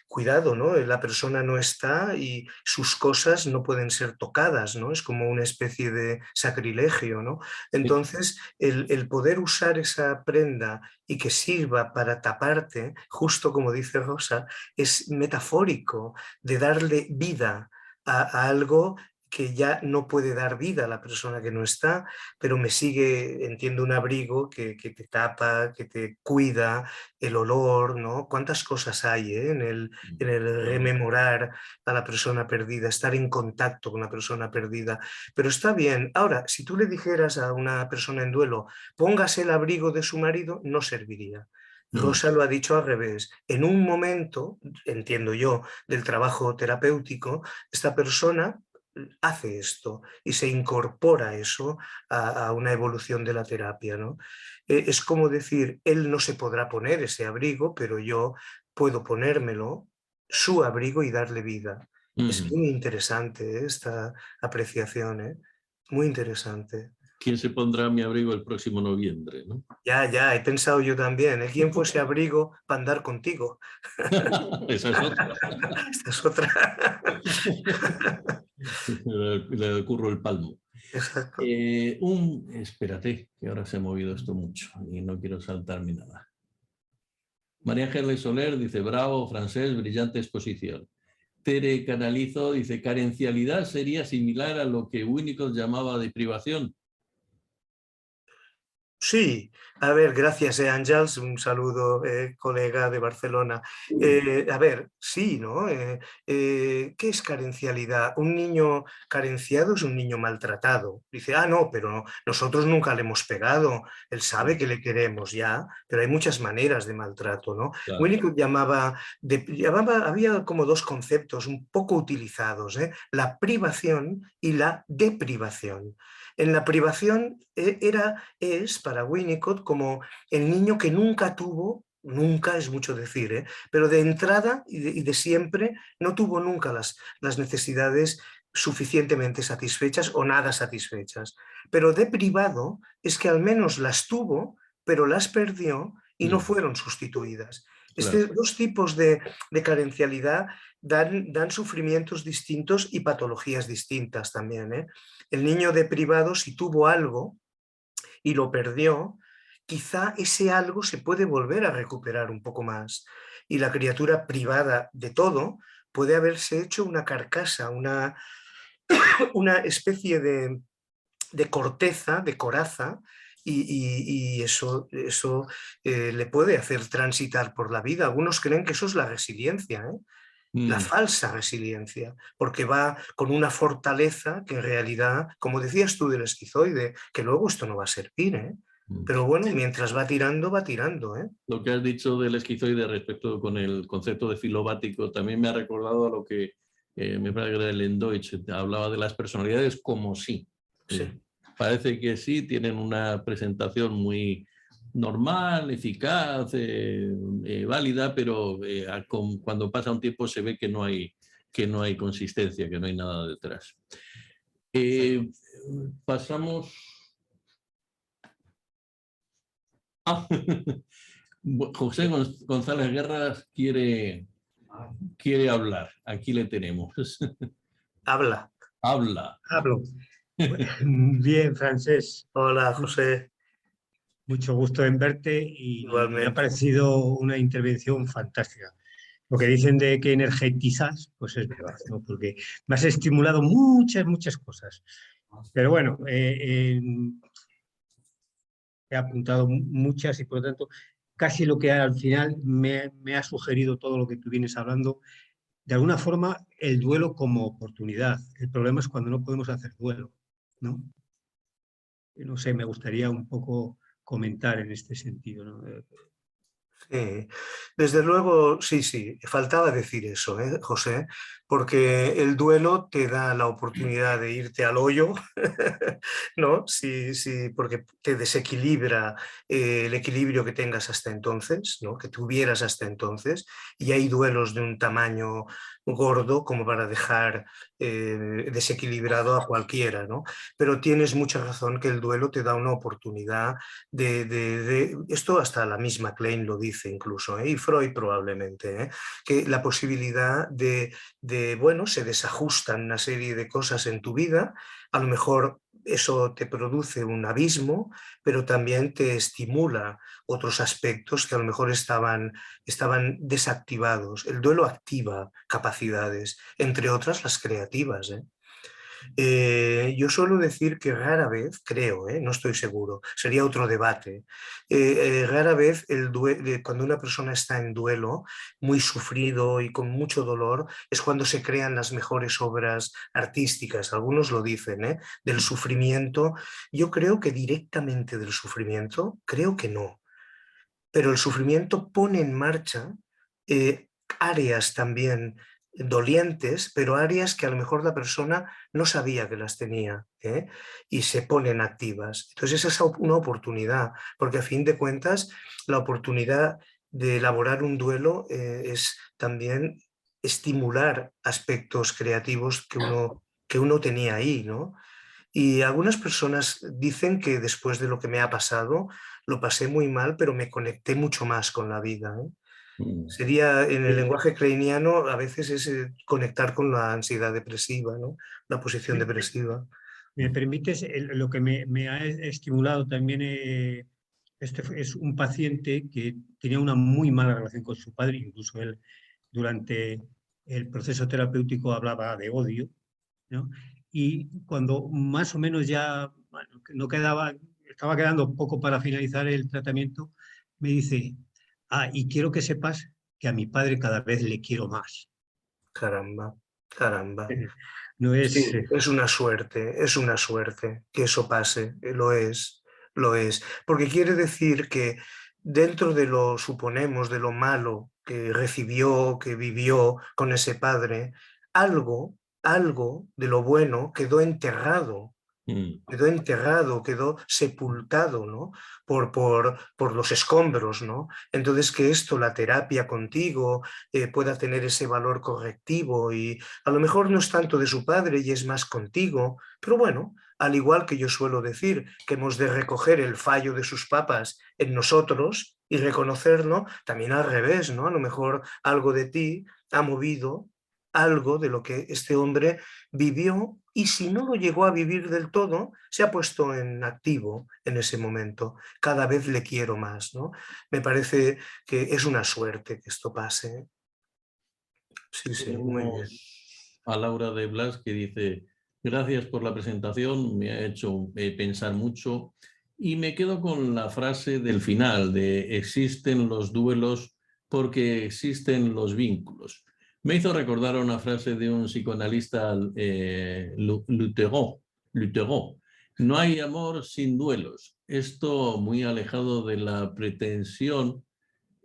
cuidado, ¿no? La persona no está y sus cosas no pueden ser tocadas, ¿no? Es como una especie de sacrilegio, ¿no? Entonces, el poder usar esa prenda y que sirva para taparte, justo como dice Rosa, es metafórico de darle vida a algo que ya no puede dar vida a la persona que no está, pero me sigue, entiendo, un abrigo que te tapa, que te cuida, el olor, ¿no? ¿Cuántas cosas hay en el rememorar a la persona perdida, estar en contacto con la persona perdida? Pero está bien. Ahora, si tú le dijeras a una persona en duelo, póngase el abrigo de su marido, no serviría. Rosa lo ha dicho al revés. En un momento, entiendo yo, del trabajo terapéutico, esta persona hace esto y se incorpora eso a una evolución de la terapia, ¿no? Es como decir, él no se podrá poner ese abrigo, pero yo puedo ponérmelo, su abrigo, y darle vida. Es muy interesante esta apreciación, ¿eh? Muy interesante. ¿Quién se pondrá mi abrigo el próximo noviembre, ¿no? Ya, he pensado yo también, ¿eh? ¿Quién fuese abrigo para andar contigo? Esa es otra. Esta es otra. Le curro el palmo. Exacto. Espérate, que ahora se ha movido esto mucho y no quiero saltarme nada. María Ángeles Soler dice, bravo, Francés, brillante exposición. Tere Canalizo dice, carencialidad sería similar a lo que Winnicott llamaba de privación. Sí, a ver, gracias, Ángels, un saludo, colega de Barcelona. A ver, sí, ¿no? ¿Qué es carencialidad? Un niño carenciado es un niño maltratado. Dice, no, pero nosotros nunca le hemos pegado, él sabe que le queremos ya, pero hay muchas maneras de maltrato, ¿no? Claro. Winnicott había como dos conceptos un poco utilizados, la privación y la deprivación. En la privación es para Winnicott como el niño que nunca tuvo, nunca es mucho decir, pero de entrada y de siempre no tuvo nunca las necesidades suficientemente satisfechas o nada satisfechas. Pero de privado es que al menos las tuvo, pero las perdió y no fueron sustituidas. Claro. Estos dos tipos de carencialidad dan sufrimientos distintos y patologías distintas también. El niño deprivado, si tuvo algo y lo perdió, quizá ese algo se puede volver a recuperar un poco más. Y la criatura privada de todo puede haberse hecho una carcasa, una especie de corteza, de coraza, y eso le puede hacer transitar por la vida. Algunos creen que eso es la resiliencia, la falsa resiliencia, porque va con una fortaleza que en realidad, como decías tú del esquizoide, que luego esto no va a servir, pero bueno, mientras va tirando, va tirando. Lo que has dicho del esquizoide respecto con el concepto de filobático también me ha recordado a lo que me parece que era el Deutsch, hablaba de las personalidades como sí. Sí. Parece que sí, tienen una presentación muy normal, eficaz, válida, pero cuando pasa un tiempo se ve que no hay consistencia, que no hay nada detrás. Pasamos... José González Guerras quiere hablar. Aquí le tenemos. Habla. Habla. Hablo. Bien, Francés. Hola, José. Mucho gusto en verte y Igualmente. me ha parecido una intervención fantástica. Lo que dicen de que energetizas, pues es verdad, ¿no? Porque me has estimulado muchas cosas. Pero bueno, he apuntado muchas y por lo tanto casi lo que al final me ha sugerido todo lo que tú vienes hablando. De alguna forma, el duelo como oportunidad. El problema es cuando no podemos hacer duelo, ¿no? No sé, me gustaría un poco comentar en este sentido, ¿no? Sí, desde luego, sí, faltaba decir eso, José, porque el duelo te da la oportunidad de irte al hoyo, ¿no? Sí, porque te desequilibra el equilibrio que tengas hasta entonces, ¿no? Que tuvieras hasta entonces, y hay duelos de un tamaño gordo como para dejar desequilibrado a cualquiera, ¿no? Pero tienes mucha razón que el duelo te da una oportunidad esto hasta la misma Klein lo dice incluso, y Freud probablemente, que la posibilidad bueno, se desajustan una serie de cosas en tu vida, a lo mejor eso te produce un abismo, pero también te estimula otros aspectos que a lo mejor estaban desactivados. El duelo activa capacidades, entre otras las creativas, Yo suelo decir que rara vez, creo, no estoy seguro, sería otro debate, rara vez cuando una persona está en duelo, muy sufrido y con mucho dolor, es cuando se crean las mejores obras artísticas. Algunos lo dicen, del sufrimiento. Yo creo que directamente del sufrimiento, creo que no. Pero el sufrimiento pone en marcha áreas también dolientes, pero áreas que a lo mejor la persona no sabía que las tenía, y se ponen activas. Entonces esa es una oportunidad, porque a fin de cuentas la oportunidad de elaborar un duelo es también estimular aspectos creativos que uno tenía ahí, ¿no? Y algunas personas dicen que después de lo que me ha pasado, lo pasé muy mal, pero me conecté mucho más con la vida, ¿eh? Mm. Sería, en el Sí, lenguaje kleiniano, a veces es conectar con la ansiedad depresiva, ¿no? La posición Me, depresiva. me permites, lo que me ha estimulado también, es un paciente que tenía una muy mala relación con su padre, incluso él durante el proceso terapéutico hablaba de odio, ¿no? Y cuando más o menos ya, bueno, que no quedaba, estaba quedando poco para finalizar el tratamiento, me dice, y quiero que sepas que a mi padre cada vez le quiero más. Caramba, caramba. No es, Sí, es una suerte que eso pase, lo es, porque quiere decir que dentro de lo, suponemos, de lo malo que recibió, que vivió con ese padre, algo de lo bueno mm, quedó sepultado, ¿no? Por los escombros, ¿no? Entonces que esto, la terapia contigo, pueda tener ese valor correctivo y a lo mejor no es tanto de su padre y es más contigo, pero bueno, al igual que yo suelo decir, que hemos de recoger el fallo de sus papas en nosotros y reconocerlo, también al revés, ¿no? A lo mejor algo de ti ha movido algo de lo que este hombre vivió y si no lo llegó a vivir del todo, se ha puesto en activo en ese momento. Cada vez le quiero más, ¿no? Me parece que es una suerte que esto pase. Sí, sí, muy bien. tenemos a Laura de Blas que dice, gracias por la presentación, me ha hecho pensar mucho y me quedo con la frase del final de existen los duelos porque existen los vínculos. Me hizo recordar una frase de un psicoanalista Lutero. No hay amor sin duelos. Esto muy alejado de la pretensión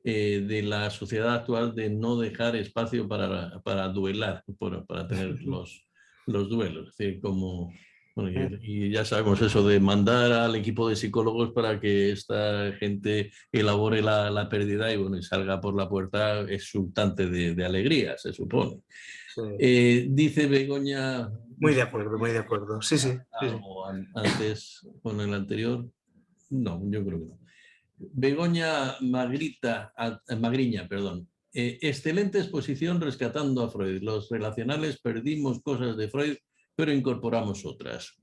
de la sociedad actual de no dejar espacio para duelar, para tener los duelos. Es decir, como, bueno, y ya sabemos eso de mandar al equipo de psicólogos para que esta gente elabore la pérdida y, bueno, y salga por la puerta exultante de alegría, se supone. Sí. Dice Begoña, no Muy de sé, acuerdo, muy de acuerdo. Sí, sí, sí, sí. algo antes con el anterior. No, yo creo que no. Begoña Magriña, perdón. Excelente exposición rescatando a Freud. Los relacionales perdimos cosas de Freud, pero incorporamos otras.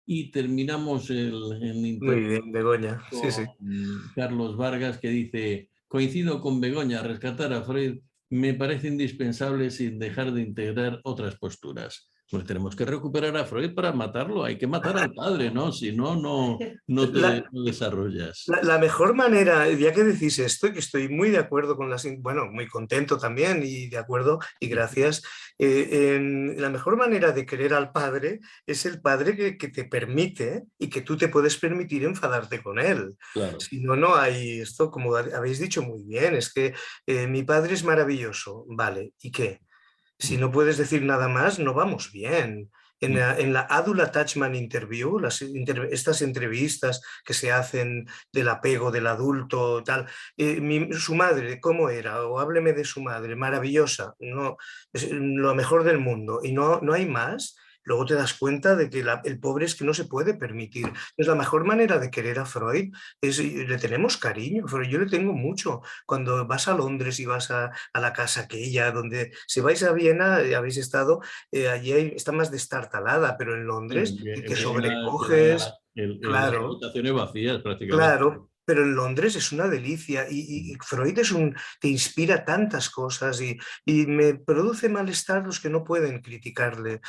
Y terminamos el Muy interview bien, Begoña. Sí, sí. con Carlos Vargas, que dice, coincido con Begoña, rescatar a Freud me parece indispensable sin dejar de integrar otras posturas. Pues tenemos que recuperar a Freud para matarlo, hay que matar al padre, ¿no? Si no, La, no desarrollas. La mejor manera, ya que decís esto, y que estoy muy de acuerdo con las, bueno, muy contento también y de acuerdo y gracias, la mejor manera de querer al padre es el padre que te permite y que tú te puedes permitir enfadarte con él. Claro. Si no, no hay esto, como habéis dicho muy bien, es que mi padre es maravilloso, vale, ¿y qué? Si no puedes decir nada más, no vamos bien. En la Adult Attachment Interview, estas entrevistas que se hacen del apego del adulto, tal, su madre, ¿cómo era? O hábleme de su madre, maravillosa, no, es lo mejor del mundo. Y no, no hay más. Luego te das cuenta de que el pobre es que no se puede permitir. Es la mejor manera de querer a Freud, le tenemos cariño, Freud, yo le tengo mucho. Cuando vas a Londres y vas a la casa aquella, donde si vais a Viena, habéis estado, allí está más destartalada, pero en Londres, y te Viena tiene sobrecoges, las claro. habitaciones vacías prácticamente. Claro, pero en Londres es una delicia y Freud te inspira tantas cosas y me produce malestar los que no pueden criticarle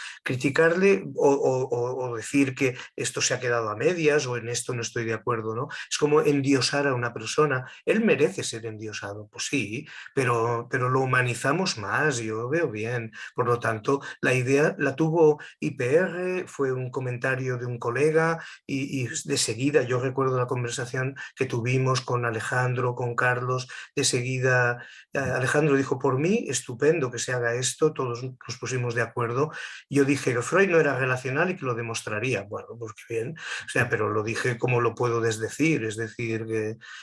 o decir que esto se ha quedado a medias o en esto no estoy de acuerdo, ¿no? Es como endiosar a una persona. Él merece ser endiosado, pues sí, pero lo humanizamos más, yo lo veo bien. Por lo tanto, la idea la tuvo IPR, fue un comentario de un colega y de seguida yo recuerdo la conversación que tuvimos con Alejandro, con Carlos, de seguida Alejandro dijo, por mí, estupendo que se haga esto, todos nos pusimos de acuerdo. Yo dije que Freud no era relacional y que lo demostraría. Bueno, pues qué bien, o sea, pero lo dije como lo puedo desdecir, es decir,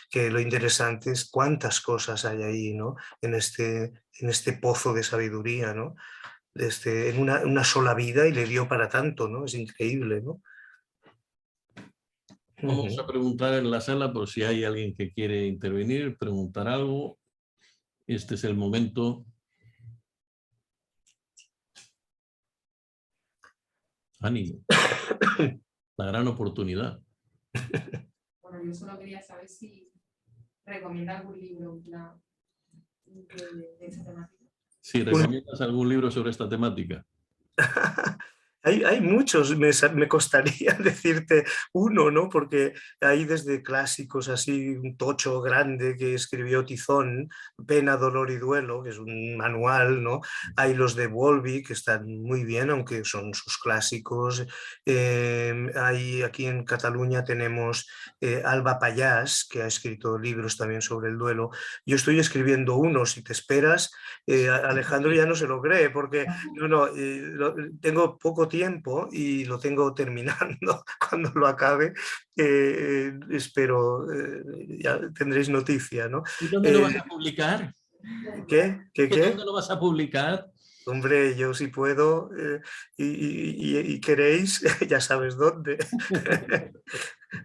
que lo interesante es cuántas cosas hay ahí, ¿no? En este pozo de sabiduría, ¿no? en una sola vida y le dio para tanto, ¿no? Es increíble, ¿no? Vamos a preguntar en la sala por si hay alguien que quiere intervenir, preguntar algo. Este es el momento. Ánimo. La gran oportunidad. Bueno, yo solo quería saber si recomienda algún libro de esta temática. Si recomiendas algún libro sobre esta temática. Hay muchos, me costaría decirte uno, ¿no? Porque hay desde clásicos así, un tocho grande que escribió Tizón, Pena, Dolor y Duelo, que es un manual, ¿no? Hay los de Bowlby, que están muy bien, aunque son sus clásicos. Hay, aquí en Cataluña tenemos Alba Pallás, que ha escrito libros también sobre el duelo. Yo estoy escribiendo uno, si te esperas, Alejandro ya no se lo cree, porque tengo poco tiempo y lo tengo terminando. Cuando lo acabe, espero, ya tendréis noticia, ¿no? ¿Y dónde lo vas a publicar? ¿Qué? ¿Dónde lo vas a publicar? Hombre, yo si puedo y queréis, ya sabes dónde.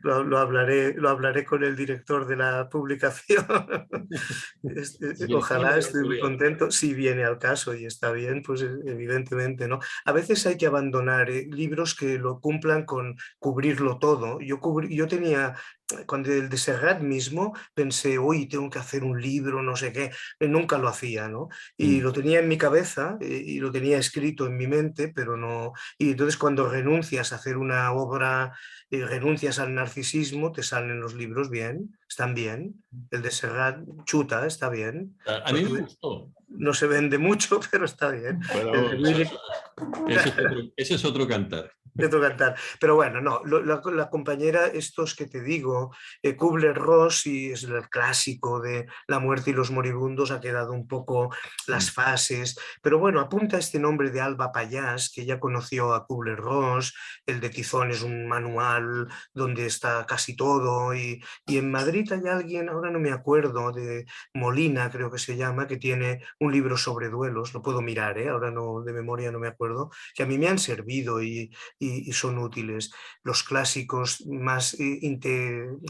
Lo hablaré con el director de la publicación. Ojalá, estoy muy contento. Si viene al caso y está bien, pues evidentemente, ¿no? A veces hay que abandonar libros que lo cumplan con cubrirlo todo. Yo tenía, cuando el de Serrat mismo, pensé, uy, tengo que hacer un libro, no sé qué. Nunca lo hacía, ¿no? Y lo tenía en mi cabeza y lo tenía escrito en mi mente, pero no. Y entonces cuando renuncias a hacer una obra, renuncias al narcisismo, te salen los libros bien, están bien. El de Serrat chuta, está bien. A mí me gustó. No se vende mucho, pero está bien. Pero ese es otro cantar. Cantar. Pero bueno, no, la compañera, estos que te digo, Kubler-Ross, y es el clásico de La muerte y los moribundos, ha quedado un poco las fases, pero bueno, apunta este nombre de Alba Pallás, que ya conoció a Kubler-Ross. El de Tizón es un manual donde está casi todo, y en Madrid hay alguien, ahora no me acuerdo, de Molina creo que se llama, que tiene un libro sobre duelos, lo puedo mirar, ahora no, de memoria no me acuerdo, que a mí me han servido y son útiles. Los clásicos más,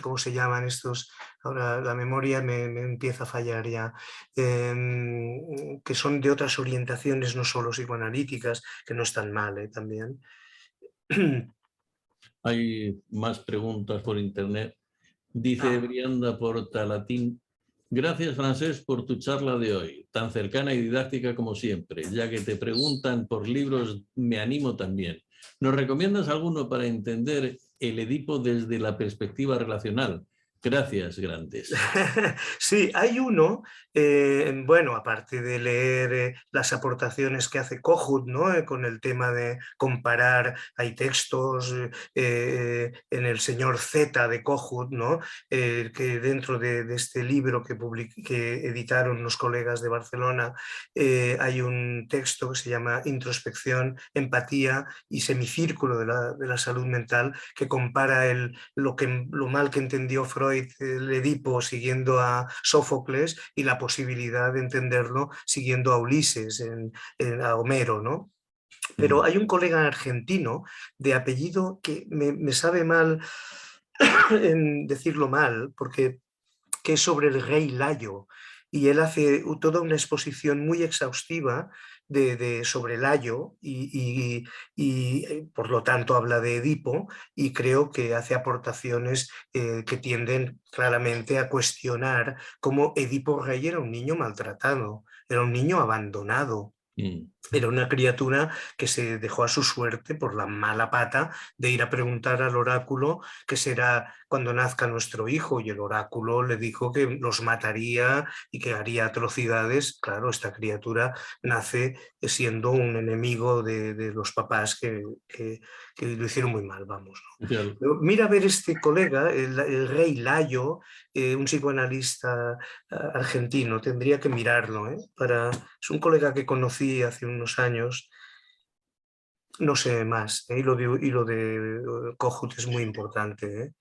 ¿cómo se llaman estos? Ahora la memoria me empieza a fallar ya, que son de otras orientaciones, no solo psicoanalíticas, que no están mal también. Hay más preguntas por internet. Dice Brianda Portalatín: gracias, Francesc, por tu charla de hoy, tan cercana y didáctica como siempre. Ya que te preguntan por libros, me animo también. ¿Nos recomiendas alguno para entender el Edipo desde la perspectiva relacional? Gracias, grandes. Sí, hay uno, bueno, aparte de leer las aportaciones que hace Kohut, ¿no? Con el tema de comparar, hay textos en El señor Z de Kohut, ¿no? Que dentro de este libro que editaron los colegas de Barcelona, hay un texto que se llama Introspección, Empatía y Semicírculo de la salud mental, que compara lo mal que entendió Freud el Edipo siguiendo a Sófocles y la posibilidad de entenderlo siguiendo a Ulises, a Homero, ¿no? Pero hay un colega argentino de apellido que me sabe mal en decirlo mal, porque que es sobre el rey Layo, y él hace toda una exposición muy exhaustiva sobre Layo y por lo tanto habla de Edipo, y creo que hace aportaciones que tienden claramente a cuestionar cómo Edipo Rey era un niño maltratado, era un niño abandonado. Era una criatura que se dejó a su suerte por la mala pata de ir a preguntar al oráculo qué será cuando nazca nuestro hijo, y el oráculo le dijo que los mataría y que haría atrocidades. Claro, esta criatura nace siendo un enemigo de los papás que lo hicieron muy mal, vamos, ¿no? Pero mira a ver este colega, el rey Layo, un psicoanalista argentino, tendría que mirarlo, es un colega que conocí hace unos años, no sé más, y lo de Kohut es muy importante.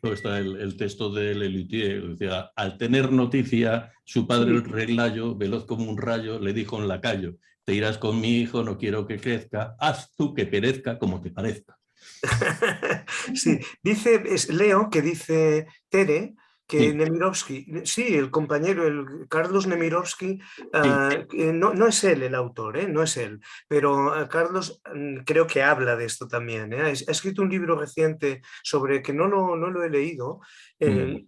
Luego está el texto de Lelutier, decía: al tener noticia, su padre el rey Layo, veloz como un rayo, le dijo en lacayo: te irás con mi hijo, no quiero que crezca, haz tú que perezca como te parezca. Sí, leo que dice Tere que Sí. Nemirovsky, sí, el compañero, el Carlos Nemirovsky, Sí. no es él el autor, no es él, pero Carlos creo que habla de esto también. Ha escrito un libro reciente sobre, que no lo he leído, he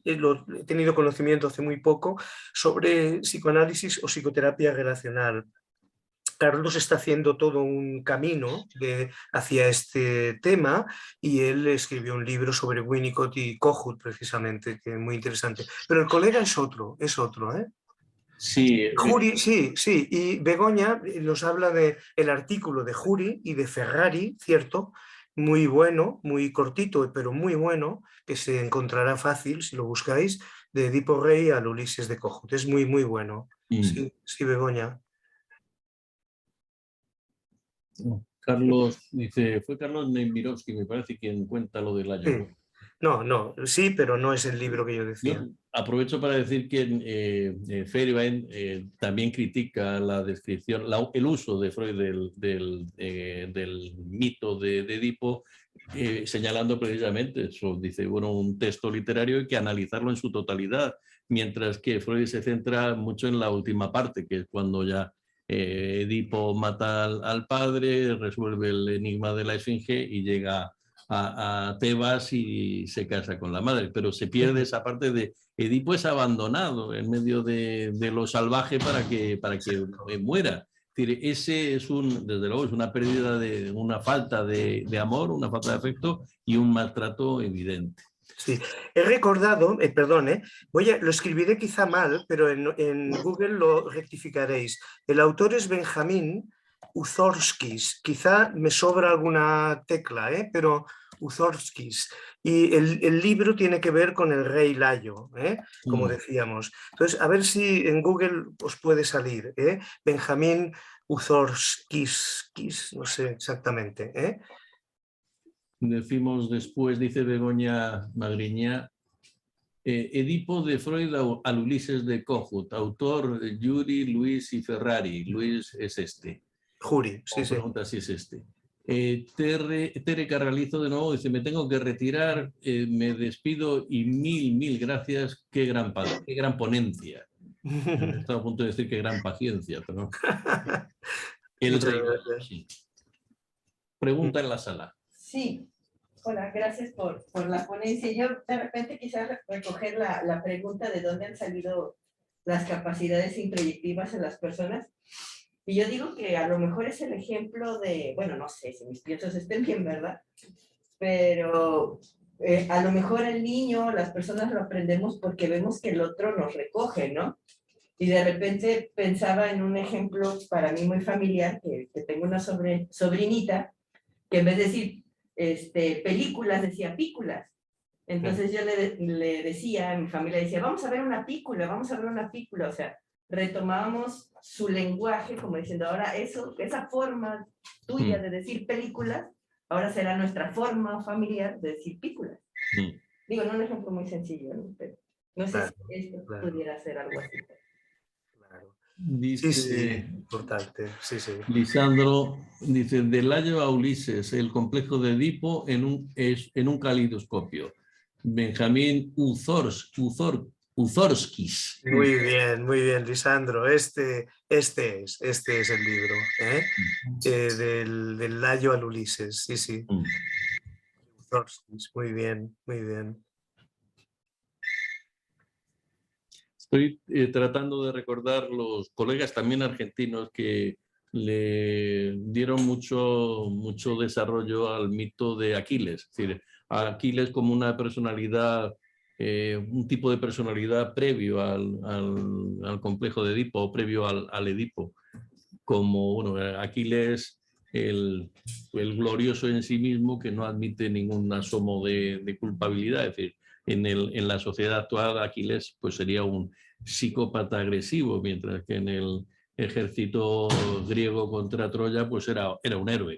tenido conocimiento hace muy poco, sobre psicoanálisis o psicoterapia relacional. Carlos está haciendo todo un camino hacia este tema y él escribió un libro sobre Winnicott y Kohut precisamente, que es muy interesante. Pero el colega es otro, ¿eh? Sí, Jury, sí, sí, y Begoña nos habla del artículo de Jury y de Ferrari, ¿cierto? Muy bueno, muy cortito, pero muy bueno, que se encontrará fácil si lo buscáis, de Edipo Rey al Ulises de Kohut. Es muy, muy bueno. Sí, sí, Begoña. Carlos dice, fue Carlos Nemirovsky, me parece, quien cuenta lo del año, Sí. ¿no? No, sí, pero no es el libro que yo decía. Yo aprovecho para decir que Feyerabend también critica la descripción, el uso de Freud del mito de Edipo, señalando precisamente eso. Dice, bueno, un texto literario hay que analizarlo en su totalidad, mientras que Freud se centra mucho en la última parte, que es cuando ya Edipo mata al padre, resuelve el enigma de la esfinge y llega a Tebas y se casa con la madre, pero se pierde esa parte de Edipo es abandonado en medio de lo salvaje para que muera. Es decir, ese es desde luego, es una pérdida una falta de amor, una falta de afecto y un maltrato evidente. Sí, he recordado, perdón, lo escribiré quizá mal, pero en Google lo rectificaréis. El autor es Benjamín Uzorskis, quizá me sobra alguna tecla, pero Uzorskis. Y el libro tiene que ver con el rey Layo, como decíamos. Entonces, a ver si en Google os puede salir. Benjamín Uzorskis, no sé exactamente. Decimos después, dice Begoña Magriñá, Edipo de Freud al Ulises de Kohut, autor Yuri, Luis y Ferrari. Luis es este. Jury, sí, sí. Pregunta si es este. Tere Carralizo de nuevo dice, me tengo que retirar, me despido y mil gracias, qué gran ponencia. Estaba a punto de decir qué gran paciencia, pero el Muchas rey. gracias. Sí. Pregunta en la sala. Sí, hola, gracias por la ponencia. Yo de repente quisiera recoger la pregunta de dónde han salido las capacidades introyectivas en las personas. Y yo digo que a lo mejor es el ejemplo de, bueno, no sé si mis piensos estén bien, ¿verdad? Pero a lo mejor el niño, las personas lo aprendemos porque vemos que el otro nos recoge, ¿no? Y de repente pensaba en un ejemplo para mí muy familiar, que tengo una sobrinita, que en vez de decir películas, decía pículas. Entonces yo le decía, a mi familia decía, vamos a ver una pícula, o sea, retomábamos su lenguaje como diciendo, ahora esa forma tuya de decir películas, ahora será nuestra forma familiar de decir pículas. Digo, no un ejemplo muy sencillo, ¿no? Pero no sé si esto pudiera ser algo así. Claro. Dice, Sí, importante, sí. Lisandro dice, del Layo a Ulises, el complejo de Edipo en un calidoscopio. Benjamín Uzorskis. Muy bien, Lisandro. Este es el libro, del Layo al Ulises, sí. Uzorskis, muy bien. Estoy tratando de recordar los colegas también argentinos que le dieron mucho desarrollo al mito de Aquiles. Es decir, a Aquiles como una personalidad, un tipo de personalidad previo al complejo de Edipo, o previo al Edipo. Como, bueno, Aquiles, el glorioso en sí mismo, que no admite ningún asomo de culpabilidad. Es decir, en la sociedad actual Aquiles pues sería un psicópata agresivo, mientras que en el ejército griego contra Troya pues era un héroe.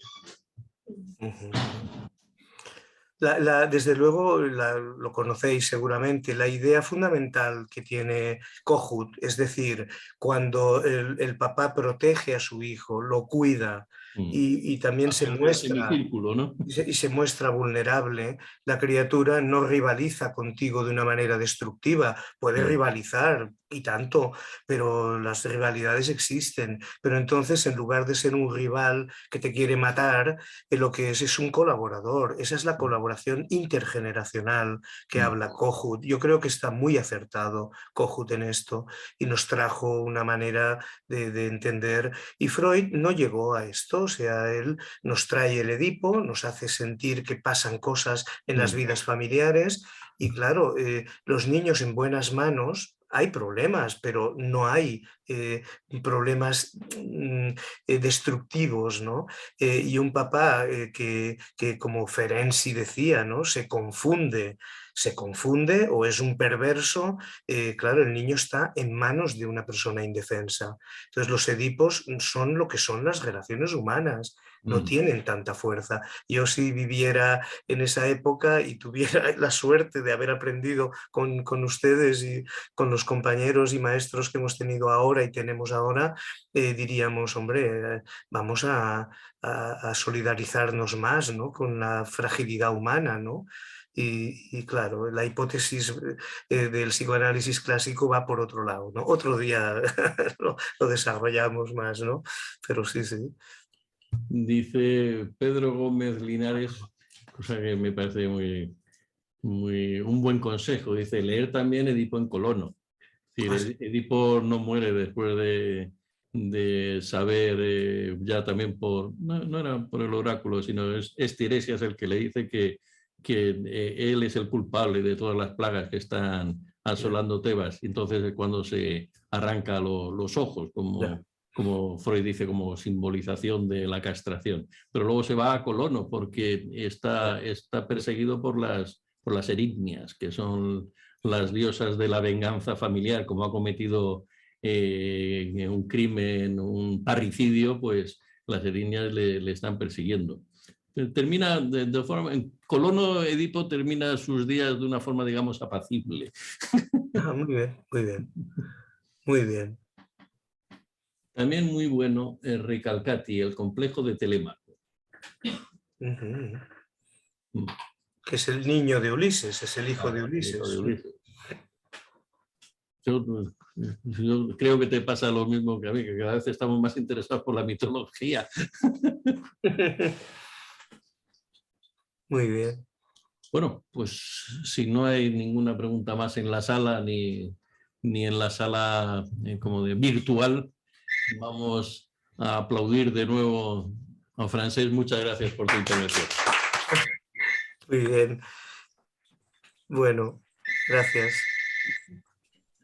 Desde luego lo conocéis seguramente, la idea fundamental que tiene Kohut, es decir, cuando el papá protege a su hijo, lo cuida y también se Hacer de muestra semicírculo, ¿no? y se muestra vulnerable, la criatura no rivaliza contigo de una manera destructiva, puede rivalizar y tanto, pero las rivalidades existen. Pero entonces, en lugar de ser un rival que te quiere matar, lo que es un colaborador. Esa es la colaboración intergeneracional que habla Kohut. Yo creo que está muy acertado Kohut en esto y nos trajo una manera de entender. Y Freud no llegó a esto, o sea, él nos trae el Edipo, nos hace sentir que pasan cosas en las vidas familiares y claro, los niños en buenas manos, hay problemas, pero no hay problemas destructivos, ¿no? Y un papá que, como Ferenczi decía, ¿no? Se confunde o es un perverso, claro, el niño está en manos de una persona indefensa. Entonces los Edipos son lo que son las relaciones humanas, no tienen tanta fuerza. Yo si viviera en esa época y tuviera la suerte de haber aprendido con ustedes y con los compañeros y maestros que hemos tenido ahora y tenemos ahora, diríamos, hombre, vamos a solidarizarnos más, ¿no? Con la fragilidad humana, ¿no? Y claro, la hipótesis del psicoanálisis clásico va por otro lado, ¿no? Otro día lo desarrollamos más, ¿no? Pero sí, sí. Dice Pedro Gómez Linares, cosa que me parece un buen consejo, dice leer también Edipo en Colono. Es decir, Edipo no muere después de saber, ya también no era por el oráculo, sino es Tiresias el que le dice que él es el culpable de todas las plagas que están asolando Tebas. Entonces cuando se arranca los ojos, como Freud dice, como simbolización de la castración. Pero luego se va a Colono porque está perseguido por las Eriñas, que son las diosas de la venganza familiar. Como ha cometido un crimen, un parricidio, pues las Eriñas le están persiguiendo. Termina de forma, en Colono Edipo termina sus días de una forma, digamos, apacible. Muy bien, muy bien, muy bien. También muy bueno Recalcati, el complejo de Telémaco. Que es el niño de Ulises, es el hijo de Ulises. Yo creo que te pasa lo mismo que a mí, que cada vez estamos más interesados por la mitología. Muy bien. Bueno, pues si no hay ninguna pregunta más en la sala ni en la sala como de virtual, vamos a aplaudir de nuevo a Francesc. Muchas gracias por tu intervención. Muy bien. Bueno, gracias.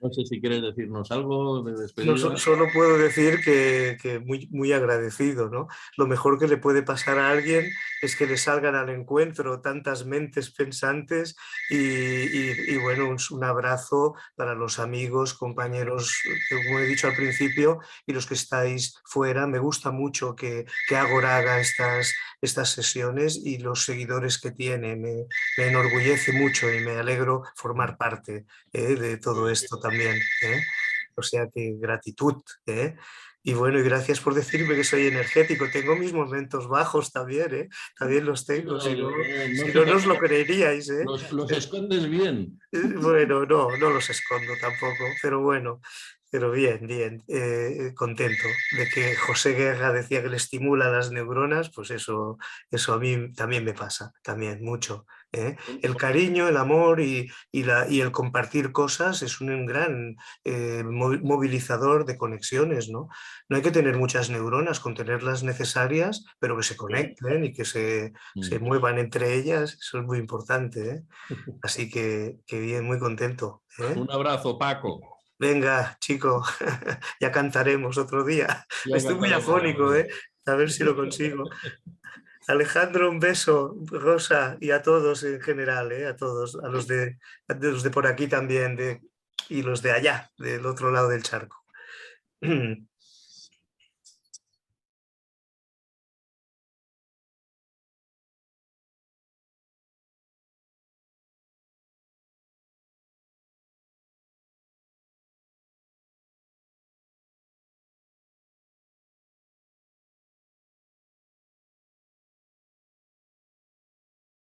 No sé si quieres decirnos algo de despedida. No, solo puedo decir que muy, muy agradecido, ¿no? Lo mejor que le puede pasar a alguien es que le salgan al encuentro tantas mentes pensantes y bueno, un abrazo para los amigos, compañeros, como he dicho al principio, y los que estáis fuera. Me gusta mucho que Ágora haga estas sesiones y los seguidores que tiene. Me enorgullece mucho y me alegro formar parte de todo esto también. O sea que gratitud. Y bueno, y gracias por decirme que soy energético. Tengo mis momentos bajos también, también los tengo, si no os lo creeríais. Los escondes bien. Bueno, no los escondo tampoco, pero bueno, pero bien, bien, contento de que José Guerra decía que le estimula las neuronas, pues eso a mí también me pasa, también mucho. El cariño, el amor y el compartir cosas es un gran movilizador de conexiones, ¿no? No hay que tener muchas neuronas, con tener las necesarias, pero que se conecten y que se muevan entre ellas, eso es muy importante. Así que bien, muy contento. Un abrazo, Paco. Venga, chico, ya cantaremos otro día. Ya Estoy muy afónico, a ver si lo consigo. Alejandro, un beso, Rosa, y a todos en general, a todos, a los de por aquí también, y los de allá, del otro lado del charco.